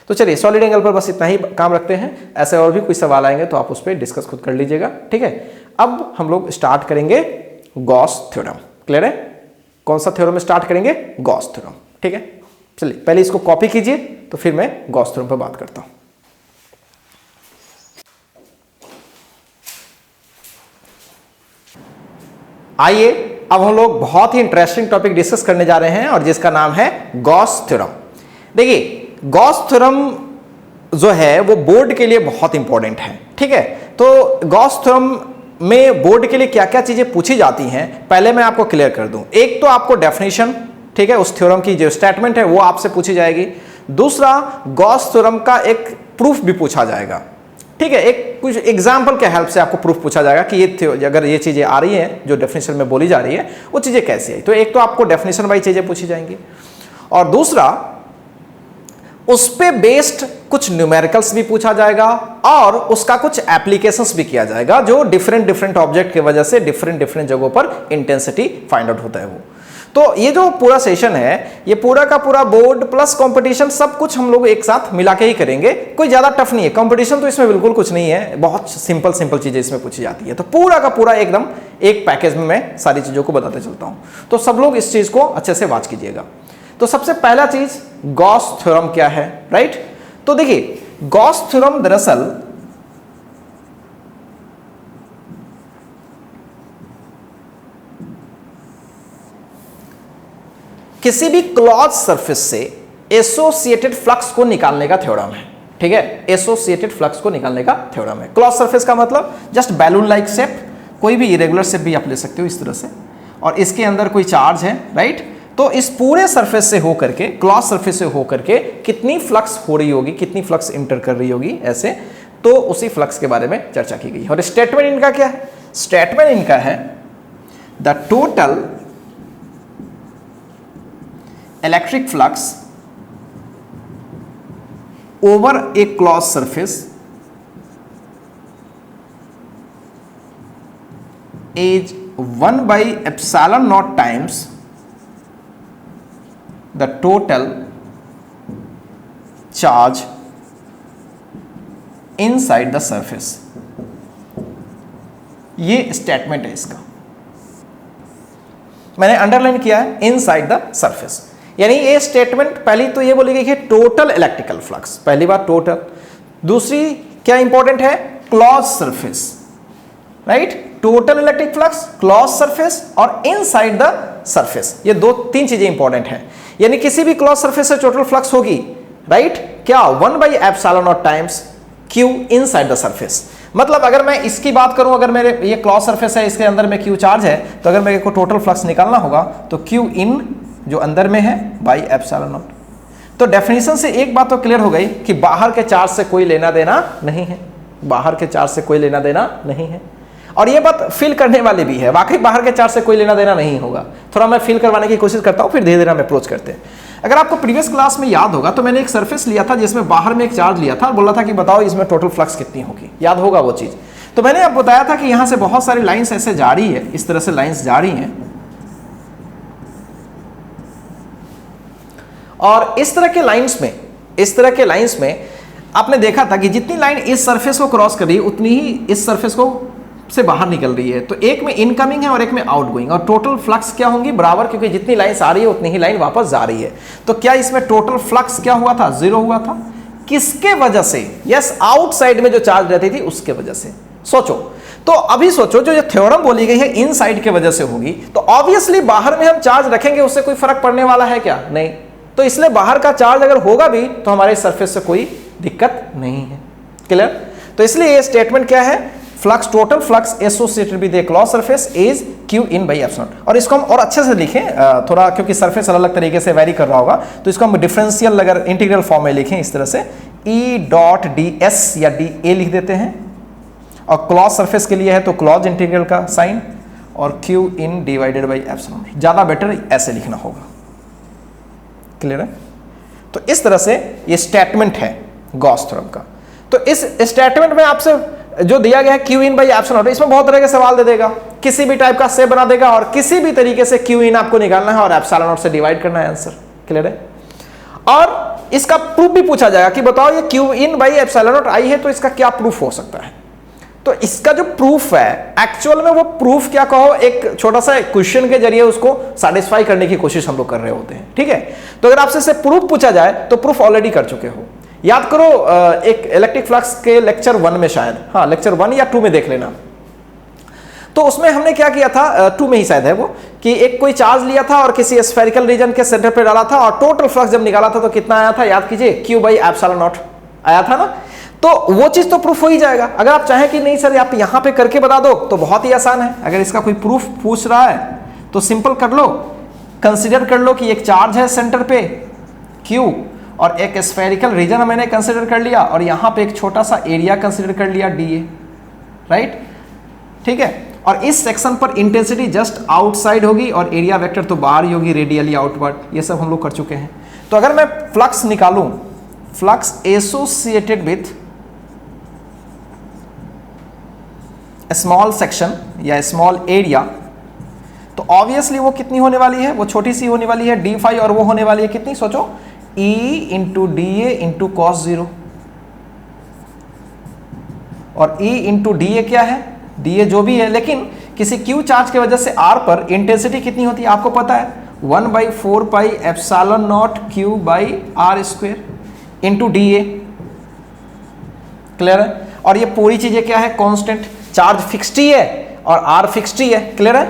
तो चलिए सॉलिड एंगल पर बस इतना ही काम रखते हैं। ऐसे और भी कुछ सवाल आएंगे तो आप उस पर डिस्कस खुद कर लीजिएगा। ठीक है, अब हम लोग स्टार्ट करेंगे गॉस थ्योरम। क्लियर है, कौन सा थ्योरम स्टार्ट करेंगे? Gauss theorem. ठीक है, चलिए पहले इसको कॉपी कीजिए तो फिर मैं गॉस थ्योरम पर बात करता हूं। आइए अब हम लोग बहुत ही इंटरेस्टिंग टॉपिक डिस्कस करने जा रहे हैं और जिसका नाम है गॉस थ्योरम। देखिए गॉस थ्योरम जो है वो बोर्ड के लिए बहुत इंपॉर्टेंट है। ठीक है, तो गॉस थ्योरम में बोर्ड के लिए क्या क्या चीजें पूछी जाती हैं पहले मैं आपको क्लियर कर दूं। एक तो आपको डेफिनेशन, ठीक है, उस थ्योरम की जो स्टेटमेंट है वो आपसे पूछी जाएगी। दूसरा, गॉस थ्योरम का एक प्रूफ भी पूछा जाएगा। ठीक है, एक कुछ एग्जाम्पल के हेल्प से आपको प्रूफ पूछा जाएगा कि ये अगर ये चीजें आ रही हैं जो डेफिनेशन में बोली जा रही है वो चीजें कैसी है। तो एक तो आपको डेफिनेशन वाइज चीजें पूछी जाएंगी और दूसरा उस पे बेस्ड कुछ न्यूमेरिकल्स भी पूछा जाएगा और उसका कुछ एप्लीकेशंस भी किया जाएगा जो डिफरेंट ऑब्जेक्ट की वजह से डिफरेंट जगहों पर इंटेंसिटी फाइंड आउट होता है वो। तो ये जो पूरा सेशन है ये पूरा का पूरा बोर्ड प्लस कंपटीशन सब कुछ हम लोग एक साथ मिला के ही करेंगे। कोई ज्यादा टफ नहीं है, कंपटीशन तो इसमें बिल्कुल कुछ नहीं है, बहुत सिंपल चीजें इसमें पूछी जाती है। तो पूरा का पूरा एकदम एक पैकेज में मैं सारी चीजों को बताते चलता हूं, तो सब लोग इस चीज को अच्छे से वॉच कीजिएगा। तो सबसे पहला चीज गॉस थ्योरम क्या है, राइट? तो देखिए गॉस थ्योरम दरअसल किसी भी क्लोज सरफेस से एसोसिएटेड फ्लक्स को निकालने का थ्योरम है। ठीक है, एसोसिएटेड फ्लक्स को निकालने का थ्योरम है। क्लोज सरफेस का मतलब जस्ट बैलून लाइक शेप, कोई भी इरेगुलर शेप भी आप ले सकते हो इस तरह से, और इसके अंदर कोई चार्ज है, राइट? तो इस पूरे सरफेस से होकर के, क्लोज सरफेस से होकर के कितनी फ्लक्स हो रही होगी, कितनी फ्लक्स इंटर कर रही होगी ऐसे, तो उसी फ्लक्स के बारे में चर्चा की गई। और स्टेटमेंट इनका क्या है? स्टेटमेंट इनका है the total electric flux over A close surface is 1/ε0 times the total charge inside the surface। ये स्टेटमेंट है इसका, मैंने अंडरलाइन किया है, इनसाइड द सरफेस। यानी ये स्टेटमेंट पहली तो ये बोली गई है टोटल इलेक्ट्रिकल फ्लक्स, पहली बात टोटल, दूसरी क्या इंपॉर्टेंट है? Close surface, right? Total electric flux, close surface और इनसाइड द सरफेस, ये तीन चीजें इंपॉर्टेंट हैं। यानी किसी भी क्लोज सरफेस से टोटल फ्लक्स होगी, राइट? क्या 1/ε0 times Q inside the surface. मतलब अगर मैं इसकी बात करूं, अगर मेरे ये क्लोज सरफेस है, इसके अंदर में Q चार्ज है, तो अगर मेरे को टोटल फ्लक्स निकालना होगा तो Q इन जो अंदर में है बाई ε0। तो डेफिनेशन से एक बात तो क्लियर हो गई कि बाहर के चार्ज से कोई लेना देना नहीं है, बाहर के चार्ज से कोई लेना देना नहीं है। और ये बात फील करने वाली भी है, वाकई बाहर के चार्ज से कोई लेना देना नहीं होगा। थोड़ा मैं फील करवाने की कोशिश करता हूं, फिर धीरे धीरे हम अप्रोच करते हैं। अगर आपको प्रीवियस क्लास में याद होगा तो मैंने एक सरफेस लिया था जिसमें बाहर में एक चार्ज लिया था और बोला था कि बताओ इसमें टोटल फ्लक्स कितनी होगी, याद होगा वो चीज। तो मैंने अब बताया था कि यहां से बहुत सारी लाइंस ऐसे जा रही है, इस तरह से लाइंस जा रही हैं, और इस तरह के लाइंस में आपने देखा था कि जितनी लाइन इस सरफेस को क्रॉस कर रही है उतनी ही इस सरफेस को से बाहर निकल रही है। तो एक में इनकमिंग है और एक में आउटगोइंग, और टोटल फ्लक्स क्या होंगी? बराबर, क्योंकि जितनी लाइंस आ रही है उतनी ही लाइन वापस जा रही है। तो क्या इसमें टोटल फ्लक्स क्या हुआ था? 0 हुआ था। किसके वजह से? यस, आउटसाइड में जो चार्ज रहती थी उसके वजह से। सोचो, तो अभी सोचो जो ये थ्योरम बोली गई है इनसाइड के वजह से होगी, तो ऑब्वियसली बाहर में हम चार्ज रखेंगे उससे कोई फर्क पड़ने वाला है क्या? नहीं। तो इसलिए बाहर का चार्ज अगर होगा भी तो हमारे सरफेस से कोई दिक्कत नहीं है। क्लियर? तो इसलिए ये स्टेटमेंट क्या है, flux, total flux associated with A close surface is Q in by epsilon. और इसको हम और अच्छे से लिखें थोड़ा, क्योंकि सरफेस अलग अलग तरीके से वेरी कर रहा होगा, तो इसको हम डिफरेंशियल अगर इंटीग्रल फॉर्म में लिखें इस तरह से, ई डॉट डी एस या डी ए लिख देते हैं, और क्लॉज सरफेस के लिए है तो क्लॉज इंटीग्रल का साइन, और Q in divided by epsilon. ज़्यादा बेटर ऐसे लिखना होगा। क्लियर है? तो इस तरह से ये स्टेटमेंट है गॉस थ्योरम का। तो इस स्टेटमेंट में आपसे जो दिया गया है क्यू इन बाई एप्सिलॉन, इसमें बहुत तरह के सवाल दे देगा, किसी भी टाइप का शेप बना देगा और किसी भी तरीके से क्यू इन आपको निकालना है और एप्सिलॉन नॉट से डिवाइड करना है आंसर। क्लियर है? और इसका प्रूफ भी पूछा जाएगा कि बताओ ये Q in by epsilon not आई है तो इसका क्या प्रूफ हो सकता है। तो इसका जो प्रूफ है एक्चुअल में, वो प्रूफ क्या कहो, एक छोटा सा क्वेश्चन के जरिए उसको सेटिस्फाई करने की कोशिश हम लोग कर रहे होते हैं। ठीक है? तो अगर आपसे इससे प्रूफ पूछा जाए तो प्रूफ ऑलरेडी कर चुके हो। याद करो एक इलेक्ट्रिक फ्लक्स के लेक्चर 1 में शायद, हाँ लेक्चर 1 या 2 में देख लेना, तो उसमें हमने क्या किया था, 2 में ही शायद है वो, कि एक कोई चार्ज लिया था और किसी स्फेरिकल रीजन के सेंटर पे डाला था और टोटल फ्लक्स जब निकाला था तो कितना आया था, याद कीजिए, क्यू बाई एप्सिलॉन नॉट आया था ना। तो वो चीज तो प्रूफ हो ही जाएगा। अगर आप चाहें कि नहीं सर आप यहां पे करके बता दो तो बहुत ही आसान है। अगर इसका कोई प्रूफ पूछ रहा है तो सिंपल कर लो, कंसिडर कर लो कि एक चार्ज है सेंटर पे क्यू और एक स्फेरिकल रीजन मैंने कंसिडर कर लिया और यहां पे एक छोटा सा एरिया कंसिडर कर लिया डी ए, राइट? ठीक है? और इस सेक्शन पर इंटेंसिटी जस्ट आउटसाइड होगी और एरिया वेक्टर तो बाहर ही होगी, रेडियली आउटवर्ड। ये सब हम लोग कर चुके हैं। तो अगर मैं फ्लक्स निकालूं, flux associated with small section या स्मॉल एरिया, तो ऑब्वियसली वो कितनी होने वाली है, वो छोटी सी होने वाली है डी फाई, और वो होने वाली है कितनी, सोचो, E इंटू डी ए इंटू कॉस 0। और E इंटू डी ए क्या है, डी ए जो भी है, लेकिन किसी क्यू चार्ज की वजह से R पर इंटेंसिटी कितनी होती है आपको पता है, 1/4 pi epsilon naught q by r square into d A. Clear है? और ये पूरी चीजें क्या है, कांस्टेंट, चार्ज फिक्स्ड ही है और आर फिक्स्ड ही है। क्लियर है?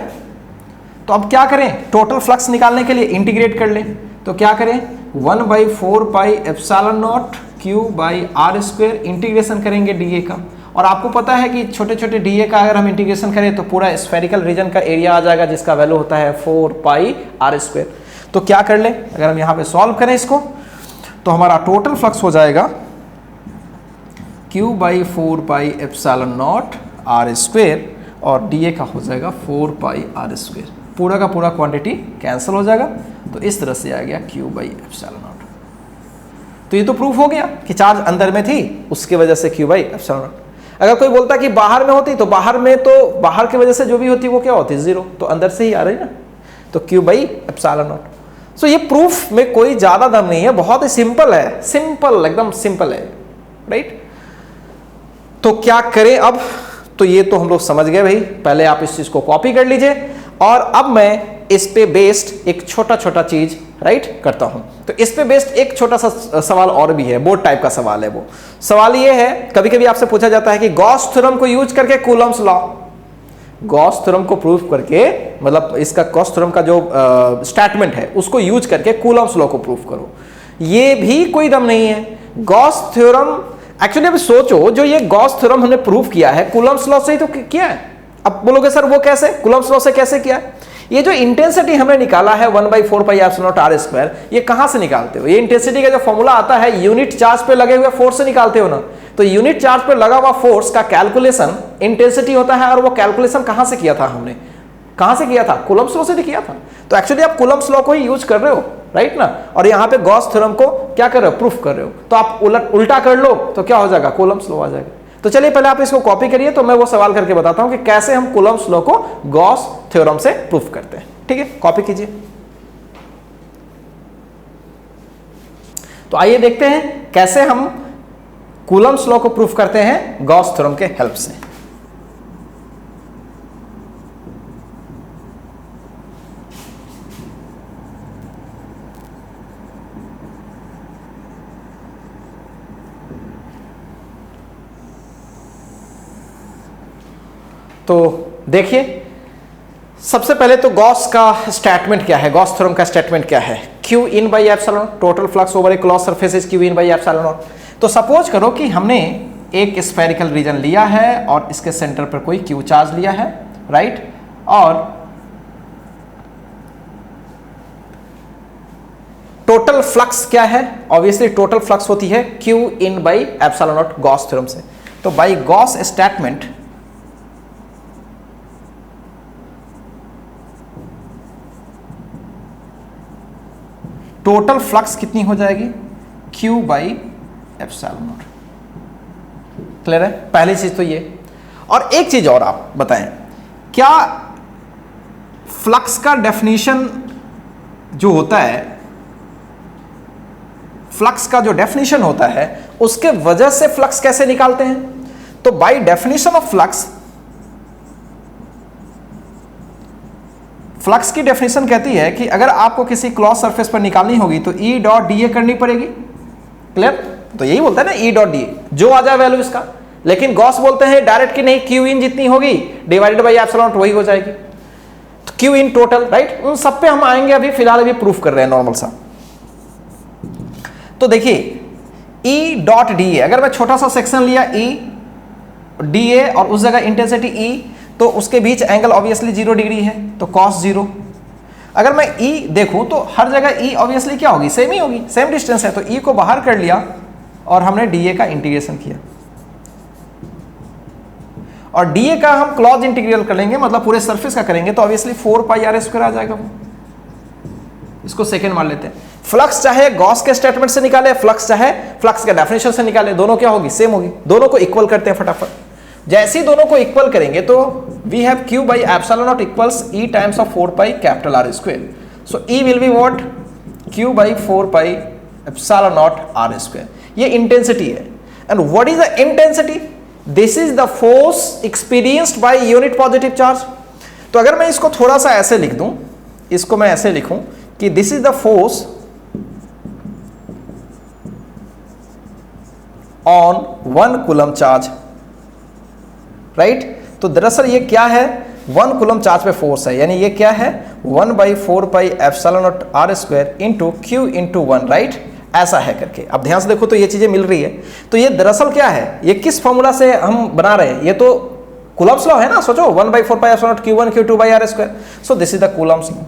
तो अब क्या करें, टोटल फ्लक्स निकालने के लिए इंटीग्रेट कर लें, तो क्या करें, 1/4 pi epsilon naught q by r square, integration करेंगे डीए का। और आपको पता है कि छोटे छोटे डीए का अगर हम इंटीग्रेशन करें तो पूरा स्फेरिकल रीजन का एरिया आ जाएगा जिसका वैल्यू होता है 4 पाई आर स्क्वायर। तो क्या कर ले, अगर हम यहाँ पे सॉल्व करें इसको तो हमारा टोटल फ्लक्स हो जाएगा Q/4 pi epsilon naught r square और डीए का हो जाएगा 4 पाई आर स्क्वायर। पूरा का पूरा क्वांटिटी कैंसिल हो जाएगा। तो इस तरह से आ गया Q/एप्सिलॉन नॉट। तो ये तो प्रूफ हो गया कि चार्ज अंदर में थी, उसकी वजह से Q/एप्सिलॉन नॉट। अगर कोई बोलता कि बाहर में होती, तो बाहर में तो बाहर की वजह से जो भी होती वो क्या होती, 0, तो अंदर से ही आ रही ना, तो Q/एप्सिलॉन नॉट। सो ये प्रूफ में कोई ज्यादा दम नहीं है, बहुत ही सिंपल है, सिंपल, एकदम सिंपल है, राइट? तो क्या करें अब, तो ये तो हम लोग समझ गए भाई। पहले आप इस चीज को कॉपी कर लीजिए और अब मैं इस पे बेस्ड एक छोटा छोटा चीज राइट करता हूं। तो इस पे बेस्ड एक छोटा सा सवाल और भी है, बोर्ड टाइप का सवाल है। वो सवाल ये है, कभी कभी आपसे पूछा जाता है कि गॉस थ्योरम को यूज करके कूलम्स लॉ, गॉस थ्योरम को प्रूव करके, मतलब इसका गॉस थ्योरम का जो स्टेटमेंट है उसको यूज करके कूलम्स लॉ को प्रूव करो। ये भी कोई दम नहीं है। गॉस थ्योरम एक्चुअली अभी सोचो, जो ये गॉस थ्योरम हमने प्रूव किया है कूलम्स लॉ से ही तो किया है। अब बोलोगे सर वो कैसे, कूलम्स लॉ से कैसे किया? ये जो इंटेंसिटी हमने निकाला है 1/4 pi epsilon naught r square, ये कहां से निकालते हो? ये इंटेंसिटी का जो फॉर्मूला आता है यूनिट चार्ज पे लगे हुए फोर्स से निकालते हो ना। तो यूनिट चार्ज पे लगा हुआ फोर्स का कैलकुलेशन इंटेंसिटी होता है, और वो कैलकुलेशन कहां से किया था हमने, कहां से किया था? कूलम्स लॉ से किया था। तो एक्चुअली आप कूलम्स लॉ को ही यूज कर रहे हो, राइट ना। और यहां पे गॉस थ्योरम को क्या कर रहे हो, प्रूफ कर रहे हो। तो आप उल्टा कर लो तो क्या हो जाएगा, कूलम्स लॉ आ जाएगा। तो चलिए पहले आप इसको कॉपी करिए, तो मैं वो सवाल करके बताता हूं कि कैसे हम कूलम्स लॉ को गॉस थ्योरम से प्रूफ करते हैं। ठीक है, कॉपी कीजिए। तो आइए देखते हैं कैसे हम कूलम्स लॉ को प्रूफ करते हैं गॉस थ्योरम के हेल्प से। तो देखिए, सबसे पहले तो गॉस का स्टेटमेंट क्या है, गॉस थ्योरम का स्टेटमेंट क्या है, Q in by epsilon not, total flux over A close surface is Q in by epsilon not. तो सपोज करो कि हमने एक स्फेरिकल रीजन लिया है और इसके सेंटर पर कोई क्यू चार्ज लिया है, राइट, और टोटल फ्लक्स क्या है, ऑब्वियसली टोटल फ्लक्स होती है Q in by epsilon not Gauss theorem से। तो by Gauss statement total flux कितनी हो जाएगी, Q by epsilon not. Clear है, पहली चीज तो ये। और एक चीज और आप बताएं, क्या फ्लक्स का डेफिनेशन जो होता है, फ्लक्स का जो डेफिनेशन होता है उसके वजह से फ्लक्स कैसे निकालते हैं? तो by definition of flux, flux की डेफिनेशन कहती है कि अगर आपको किसी क्लॉज सरफेस पर निकालनी होगी तो E डॉट डी ए करनी पड़ेगी। क्लियर, तो यही बोलता है ना E डॉट डी ए, जो आ जाए वैल्यू इसका। लेकिन गॉस बोलते हैं डायरेक्ट की नहीं, क्यू इन जितनी होगी डिवाइडेड बाई एप्सिलॉन नॉट वही हो जाएगी। तो क्यू इन टोटल, राइट, उन सब पे हम आएंगे, अभी फिलहाल अभी प्रूफ कर रहे हैं नॉर्मल सा। तो देखिए E डॉट डी ए, अगर मैं छोटा सा सेक्शन लिया E डी ए और उस जगह इंटेंसिटी E, तो उसके बीच एंगल ऑब्वियसली 0 डिग्री है, तो cos 0। अगर मैं E देखूं तो हर जगह E ऑब्वियसली क्या होगी, सेम ही होगी, सेम डिस्टेंस है। तो E को बाहर कर लिया और हमने DA का इंटीग्रेशन किया, और DA का हम क्लॉज इंटीग्रल कर लेंगे, मतलब पूरे सरफेस का करेंगे, तो ऑब्वियसली 4 पाई आर स्क्वायर आ जाएगा। वो इसको सेकंड मान लेते हैं। फ्लक्स चाहे गॉस के स्टेटमेंट से निकाले, फ्लक्स चाहे फ्लक्स के डेफिनेशन से निकाले, दोनों क्या होगी, सेम होगी। दोनों को इक्वल करते हैं फटाफट। जैसे ही दोनों को इक्वल करेंगे तो we have Q by epsilon naught equals E times of 4 pi capital R square. So E will be what, Q by 4 pi epsilon naught R square. ये इंटेंसिटी है। And what is the intensity? This is the force experienced by unit positive charge. तो अगर मैं इसको थोड़ा सा ऐसे लिख दूं, इसको मैं ऐसे लिखूं कि this is the force on 1 coulomb charge, right. तो दरअसल ये क्या है, 1 कूलम चार्ज पे फोर्स है, यानी ये क्या है, 1 by 4 pi epsilon naught R square into Q into 1, right, ऐसा है करके। अब ध्यान से देखो तो ये चीजें मिल रही है। तो ये दरअसल क्या है, ये किस फॉर्मूला से हम बना रहे हैं, ये तो कूलम्स लॉ है ना। सोचो 1 by 4 pi epsilon not Q1 Q2 by R square. So this is the Coulomb's law.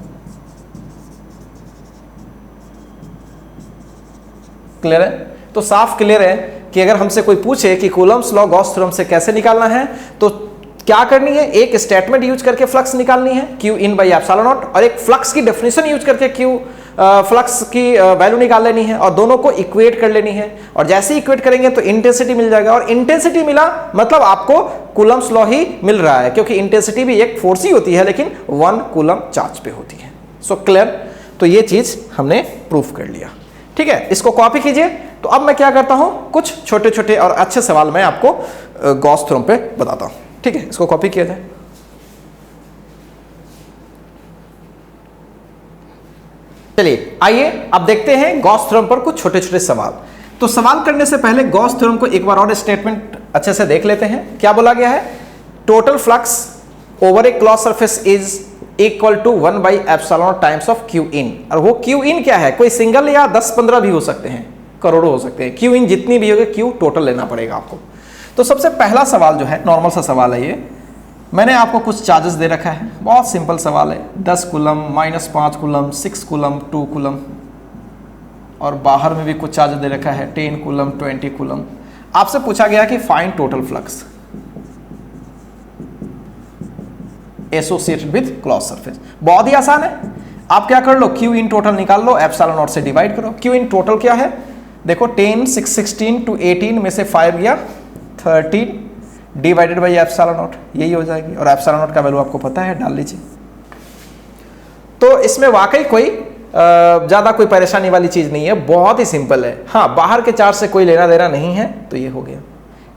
Clear है? तो साफ क्लियर है कि अगर हमसे कोई पूछे कि कूलम्स लॉ गॉस थ्योरम से कैसे निकालना है, तो क्या करनी है, एक स्टेटमेंट यूज करके फ्लक्स निकालनी है Q in by epsilon not, और एक फ्लक्स की डेफिनेशन यूज करके Q फ्लक्स की वैल्यू निकाल लेनी है, और दोनों को इक्वेट कर लेनी है। और जैसे ही इक्वेट करेंगे तो इंटेंसिटी मिल जाएगा, और इंटेंसिटी मिला मतलब आपको कूलम्स लॉ ही मिल रहा है, क्योंकि इंटेंसिटी भी एक फोर्स ही होती है, लेकिन 1 कूलम चार्ज पे होती है। सो क्लियर, तो ये चीज हमने प्रूफ कर लिया। ठीक है, इसको कॉपी कीजिए। तो अब मैं क्या करता हूं, कुछ छोटे छोटे और अच्छे सवाल मैं आपको गॉस थ्योरम पे बताता हूं। ठीक है, इसको कॉपी किया जाए। चलिए आइए अब देखते हैं गॉस थ्योरम पर कुछ छोटे छोटे सवाल। तो सवाल करने से पहले गॉस थ्योरम को एक बार और स्टेटमेंट अच्छे से देख लेते हैं। क्या बोला गया है, total flux over a close surface is equal to 1 by epsilon times of Q in. और वो Q इन क्या है, कोई सिंगल या 10-15 भी हो सकते हैं, करोड़ों हो सकते हैं। Q इन जितनी भी होगी, Q टोटल लेना पड़ेगा आपको। तो सबसे पहला सवाल जो है, नॉर्मल सा सवाल है ये। मैंने आपको कुछ चार्जेस दे रखा है, बहुत सिंपल सवाल है। 10 कूलम, -5 कूलम, 6 कूलम, 2 कूलम, और बाहर में भी कुछ चार्ज दे रखा है, 10 कूलम, 20 कूलम। आपसे पूछा गया कि find total flux associated with clause surface. बहुत ही आसान है, आप क्या कर लो, Q इन टोटल निकाल लो, एप्सिलॉन नॉट से डिवाइड करो। Q इन टोटल क्या है, देखो 10, 6, 16 to 18 में से 5 गया 13 डिवाइडेड बाई एप्सिलॉन नॉट, यही हो जाएगी। और एप्सिलॉन नॉट का वैल्यू आपको पता है, डाल लीजिए। तो इसमें वाकई कोई ज़्यादा कोई परेशानी वाली चीज़ नहीं है, बहुत ही सिंपल है। हाँ, बाहर के चार्ज से कोई लेना देना नहीं है, तो ये हो गया।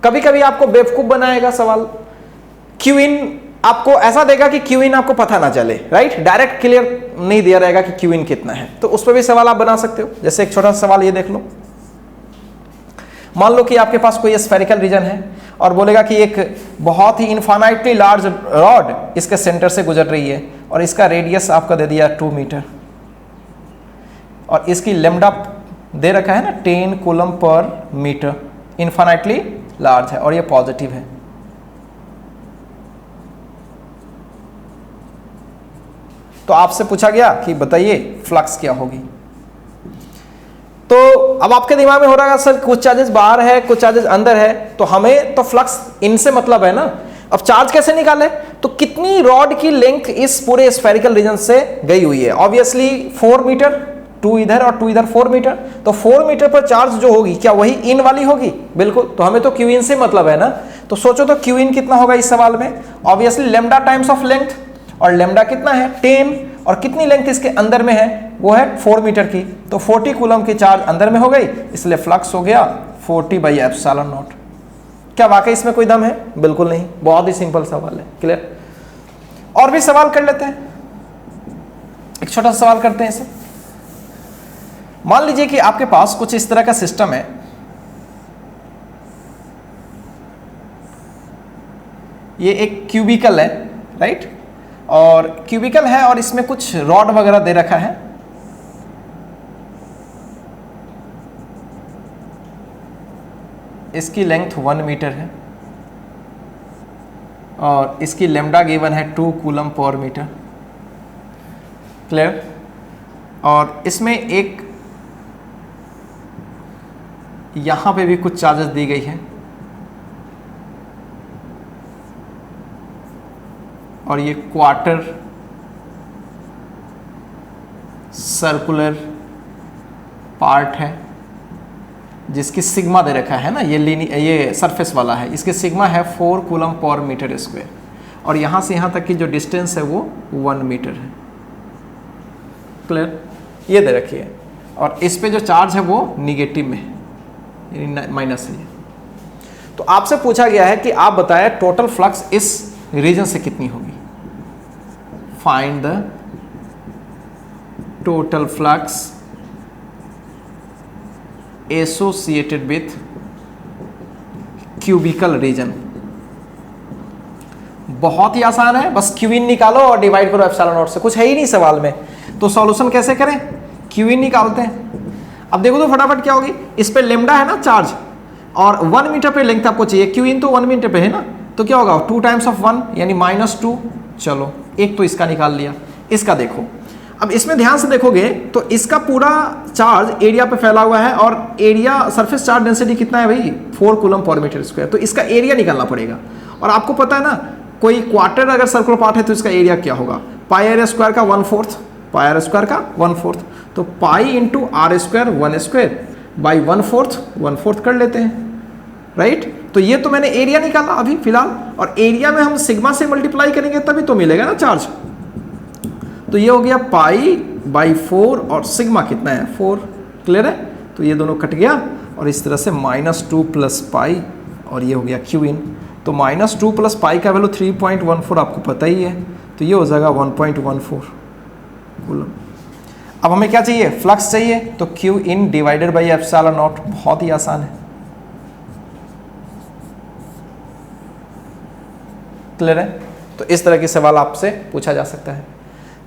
कभी कभी आपको बेवकूफ़ बनाएगा सवाल, Q इन आपको ऐसा देगा कि Q इन आपको पता ना चले, राइट, डायरेक्ट क्लियर नहीं दिया रहेगा कि Q इन कितना है। तो उस पर भी सवाल आप बना सकते हो। जैसे एक छोटा सा सवाल ये देख लो, मान लो कि आपके पास कोई स्फेरिकल रीजन है और बोलेगा कि एक बहुत ही इन्फाइनाइटली लार्ज रॉड इसके सेंटर से गुजर रही है और इसका रेडियस आपका दे दिया 2 मीटर और इसकी लेमडा दे रखा है ना 10 coulomb per metre, infinitely large है और ये पॉजिटिव है। तो आपसे पूछा गया कि बताइए फ्लक्स क्या होगी। तो अब आपके दिमाग में हो रहा है सर कुछ चार्जेस बाहर है कुछ चार्जेस अंदर है, तो हमें तो फ्लक्स इनसे मतलब है ना। अब चार्ज कैसे निकाले, तो कितनी रॉड की लेंथ इस पूरे स्फेरिकल रीजन से गई हुई है, ऑब्वियसली 4 मीटर, 2 इधर और 2 इधर, 4 मीटर। तो 4 मीटर पर चार्ज जो होगी क्या वही इन वाली होगी, बिल्कुल। तो हमें तो क्यू इन से मतलब है ना। तो सोचो तो क्यू इन कितना होगा इस सवाल में, obviously lambda times of length, और लेमडा कितना है 10, और कितनी लेंथ इसके अंदर में है वो है 4 मीटर की। तो 40 कूलम की चार्ज अंदर में हो गई, इसलिए फ्लक्स हो गया 40/ε0। क्या वाकई इसमें कोई दम है, बिल्कुल नहीं, बहुत ही सिंपल सवाल है। क्लियर। और भी सवाल कर लेते हैं, एक छोटा सा सवाल करते हैं इसे। मान लीजिए कि आपके पास कुछ इस तरह का सिस्टम है, ये एक क्यूबिकल है, राइट, और क्यूबिकल है और इसमें कुछ रॉड वगैरह दे रखा है। इसकी लेंथ 1 मीटर है और इसकी लेमडा गिवन है 2 कूलम पर मीटर। क्लियर। और इसमें एक यहां पे भी कुछ चार्जेस दी गई है और ये क्वार्टर सर्कुलर पार्ट है जिसकी सिग्मा दे रखा है ना, ये सरफेस वाला है, इसके सिग्मा है 4 कूलम पर मीटर स्क्वायर और यहाँ से यहाँ तक की जो डिस्टेंस है वो 1 मीटर है। क्लियर। ये दे रखी है और इस पे जो चार्ज है वो निगेटिव में है, माइनस है। तो आपसे पूछा गया है कि आप बताएं टोटल फ्लक्स इस रीजन से कितनी होगी। Find the total flux associated with cubical region. बहुत ही आसान है, बस क्यू इन निकालो और डिवाइड करो ε0 से, कुछ है ही नहीं सवाल में। तो सॉल्यूशन कैसे करें, क्यू इन निकालते हैं। अब देखो तो फटाफट क्या होगी, इस पे लेमडा है ना चार्ज और 1 मीटर पे लेंथ आपको चाहिए, क्यू इन तो 1 मीटर पे है ना, तो क्या होगा 2 टाइम्स ऑफ 1 यानी -2। चलो एक तो इसका निकाल लिया। इसका देखो, अब इसमें ध्यान से देखोगे तो इसका पूरा चार्ज एरिया पे फैला हुआ है और एरिया सरफेस चार्ज डेंसिटी कितना है भाई 4 कूलम पर मीटर स्क्वायर। तो इसका एरिया निकालना पड़ेगा और आपको पता है ना कोई क्वार्टर अगर सर्कुलर पार्ट है तो इसका एरिया क्या होगा, पाई आर स्क्वायर का 1/4, पाई आर स्क्वायर का 1/4, तो pi into r square 1 square by 1/4 कर लेते हैं, राइट। तो ये तो मैंने एरिया निकाला अभी फिलहाल, और एरिया में हम सिग्मा से मल्टीप्लाई करेंगे तभी तो मिलेगा ना चार्ज। तो ये हो गया पाई/4 और सिग्मा कितना है 4। क्लियर है। तो ये दोनों कट गया और इस तरह से -2 प्लस पाई और ये हो गया क्यू इन। तो -2 प्लस पाई का वैल्यू 3.14 आपको पता ही है, तो ये हो जाएगा 1.14 कूलम। अब हमें क्या चाहिए, फ्लक्स चाहिए, तो क्यू इन डिवाइडेड बाई ε0। बहुत ही आसान है। क्लियर है। तो इस तरह के सवाल आपसे पूछा जा सकता है।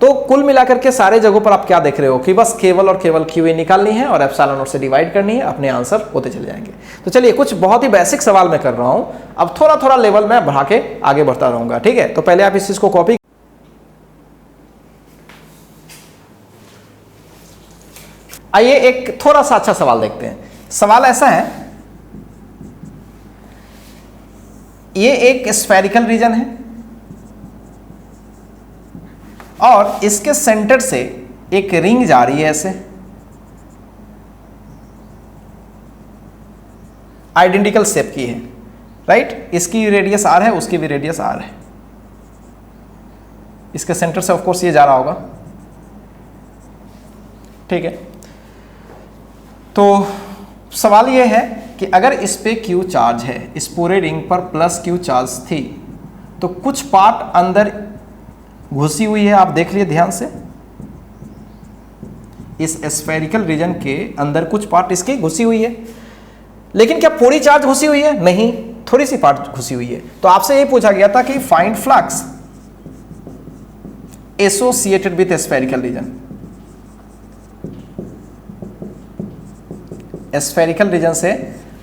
तो कुल मिलाकर के सारे जगहों पर आप क्या देख रहे हो कि बस केवल और केवल क्यू इन निकालनी है और ε0 से डिवाइड करनी है, अपने आंसर होते चले जाएंगे। तो चलिए कुछ बहुत ही बेसिक सवाल मैं कर रहा हूं, अब थोड़ा थोड़ा लेवल में बढ़ा के आगे बढ़ता रहूंगा, ठीक है। तो पहले आप इस चीज को कॉपी, आइए एक थोड़ा सा अच्छा सवाल देखते हैं। सवाल ऐसा है, ये एक स्फेरिकल रीजन है और इसके सेंटर से एक रिंग जा रही है ऐसे, आइडेंटिकल शेप की है, राइट। इसकी रेडियस आर है, उसकी भी रेडियस आर है। इसके सेंटर से ऑफ कोर्स ये जा रहा होगा, ठीक है। तो सवाल ये है कि अगर इस पे Q चार्ज है, इस पूरे रिंग पर प्लस Q चार्ज थी, तो कुछ पार्ट अंदर घुसी हुई है, आप देख लिए ध्यान से, इस स्फेरिकल रीजन के अंदर कुछ पार्ट इसकी घुसी हुई है, लेकिन क्या पूरी चार्ज घुसी हुई है? नहीं, थोड़ी सी पार्ट घुसी हुई है। तो आपसे ये पूछा गया था कि find flux associated with spherical region. Spherical region से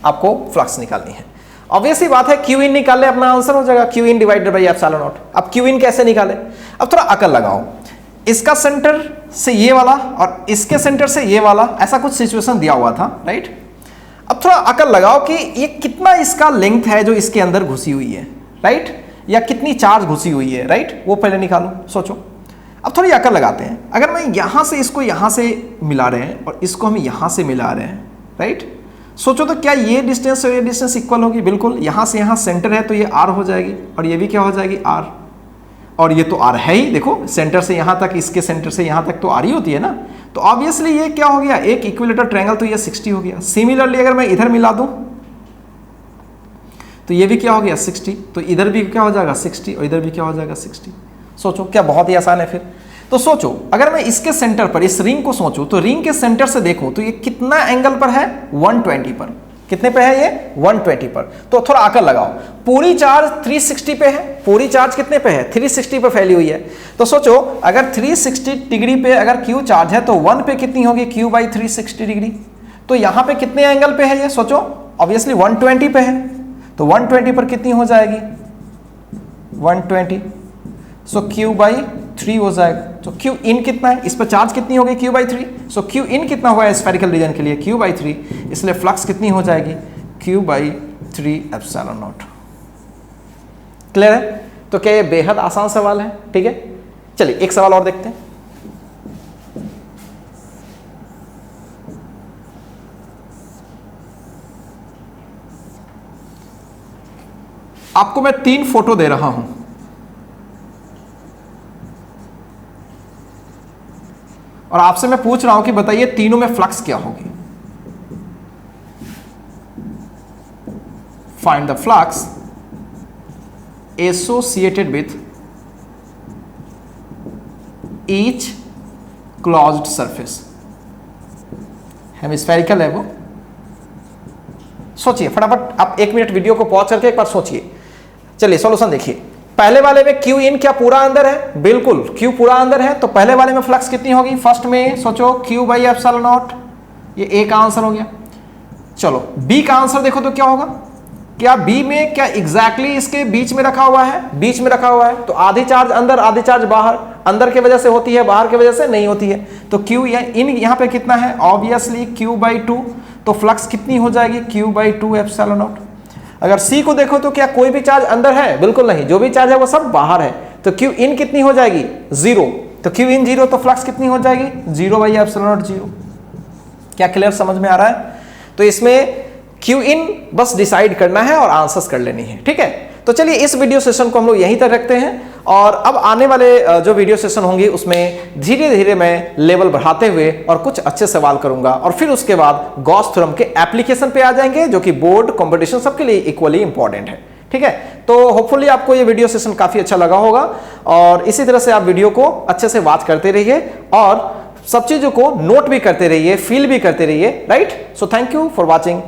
आपको फ्लक्स निकालनी है। ऑब्वियसली बात है, क्यू इन निकाल ले, अपना आंसर हो जाएगा Q in divided by epsilon not. अब क्यू इन कैसे निकाले? अब थोड़ा अकल लगाओ। इसका सेंटर से ये वाला और इसके सेंटर से ये वाला, ऐसा कुछ सिचुएशन दिया हुआ था, राइट। अब थोड़ा अकल लगाओ कि ये कितना इसका लेंथ है जो इसके अंदर घुसी हुई है, राइट, या कितनी चार्ज घुसी हुई है, राइट, वो पहले निकालो, सोचो। अब थोड़ी अकल लगाते हैं। अगर मैं यहां से इसको यहां से मिला रहे हैं और इसको हम यहां से मिला रहे हैं, राइट, सोचो तो क्या ये डिस्टेंस और ये डिस्टेंस इक्वल होगी? बिल्कुल। यहां से यहां सेंटर है तो ये आर हो जाएगी और ये भी क्या हो जाएगी? आर। और ये तो आर है ही, देखो सेंटर से यहां तक, इसके सेंटर से यहां तक तो आर ही होती है ना। तो ऑब्वियसली ये क्या हो गया? एक इक्विलेटरल ट्रायंगल, तो ये 60 हो गया। सिमिलरली अगर मैं इधर मिला दूं तो ये भी क्या हो गया? 60। तो इधर भी क्या हो जाएगा? 60 और इधर भी क्या हो जाएगा? 60। सोचो, क्या बहुत ही आसान है फिर। तो सोचो, अगर मैं इसके सेंटर पर इस रिंग को सोचूं तो रिंग के सेंटर से देखूं तो ये कितना एंगल पर है? 120 पर। कितने पे है ये? 120 पर। तो थोड़ा अकल लगाओ, पूरी चार्ज 360 पे है। पूरी चार्ज कितने पे है? 360 पे फैली हुई है। तो सोचो, अगर 360 डिग्री पे अगर क्यू चार्ज है तो 1 पे कितनी होगी? Q by 360 degree. तो यहां पे कितने एंगल पे है ये? सोचो, ऑब्वियसली 120 पे है, तो 120 पर कितनी हो जाएगी? 120। सो क्यू बाई 3 हो जाएगा। तो क्यू इन कितना है? इस पर चार्ज कितनी होगी? Q by 3। So Q in कितना हुआ है स्फेरिकल रीजन के लिए? Q by 3। इसलिए फ्लक्स कितनी हो जाएगी? Q by 3 epsilon not. Clear है? तो क्या ये बेहद आसान सवाल है? ठीक है, चलिए एक सवाल और देखते हैं। आपको मैं 3 फोटो दे रहा हूं और आपसे मैं पूछ रहा हूं कि बताइए तीनों में फ्लक्स क्या होगी। Find the flux associated with each closed surface. Hemispherical है वो। सोचिए फटाफट, आप 1 मिनट वीडियो को पॉज करके एक बार सोचिए। चलिए सॉल्यूशन देखिए। पहले वाले में क्यू इन क्या पूरा अंदर है? बिल्कुल, क्यू पूरा अंदर है। तो पहले वाले में फ्लक्स कितनी होगी? फर्स्ट में सोचो क्यू बाई एप्सिलॉन नॉट। ये ए का आंसर हो गया। चलो बी का आंसर देखो तो क्या होगा? क्या बी में क्या एग्जैक्टली इसके बीच में रखा हुआ है? बीच में रखा हुआ है। तो आधी चार्ज अंदर आधी चार्ज बाहर। अंदर की वजह से होती है, बाहर की वजह से नहीं होती है। तो क्यू इन यहां पे कितना है? Obviously Q by 2। तो फ्लक्स कितनी हो जाएगी? Q by 2 epsilon not. अगर सी को देखो तो क्या कोई भी चार्ज अंदर है? बिल्कुल नहीं, जो भी चार्ज है वो सब बाहर है। तो क्यू इन कितनी हो जाएगी? 0। तो क्यू इन 0, तो फ्लक्स कितनी हो जाएगी? 0 बाई एप्सिलॉन नॉट 0। क्या क्लियर समझ में आ रहा है? तो इसमें क्यू इन बस डिसाइड करना है और आंसर्स कर लेनी है। ठीक है, तो चलिए इस वीडियो सेशन को हम लोग यहीं तक रखते हैं और अब आने वाले जो वीडियो सेशन होंगे उसमें धीरे धीरे मैं लेवल बढ़ाते हुए और कुछ अच्छे सवाल करूंगा और फिर उसके बाद गॉस थ्योरम के एप्लीकेशन पे आ जाएंगे, जो कि बोर्ड कंपटीशन सबके लिए इक्वली इंपॉर्टेंट है। ठीक है, तो होपफुली आपको ये वीडियो सेशन काफी अच्छा लगा होगा और इसी तरह से आप वीडियो को अच्छे से वॉच करते रहिए और सब चीजों को नोट भी करते रहिए, फील भी करते रहिए। Right, so thank you for watching.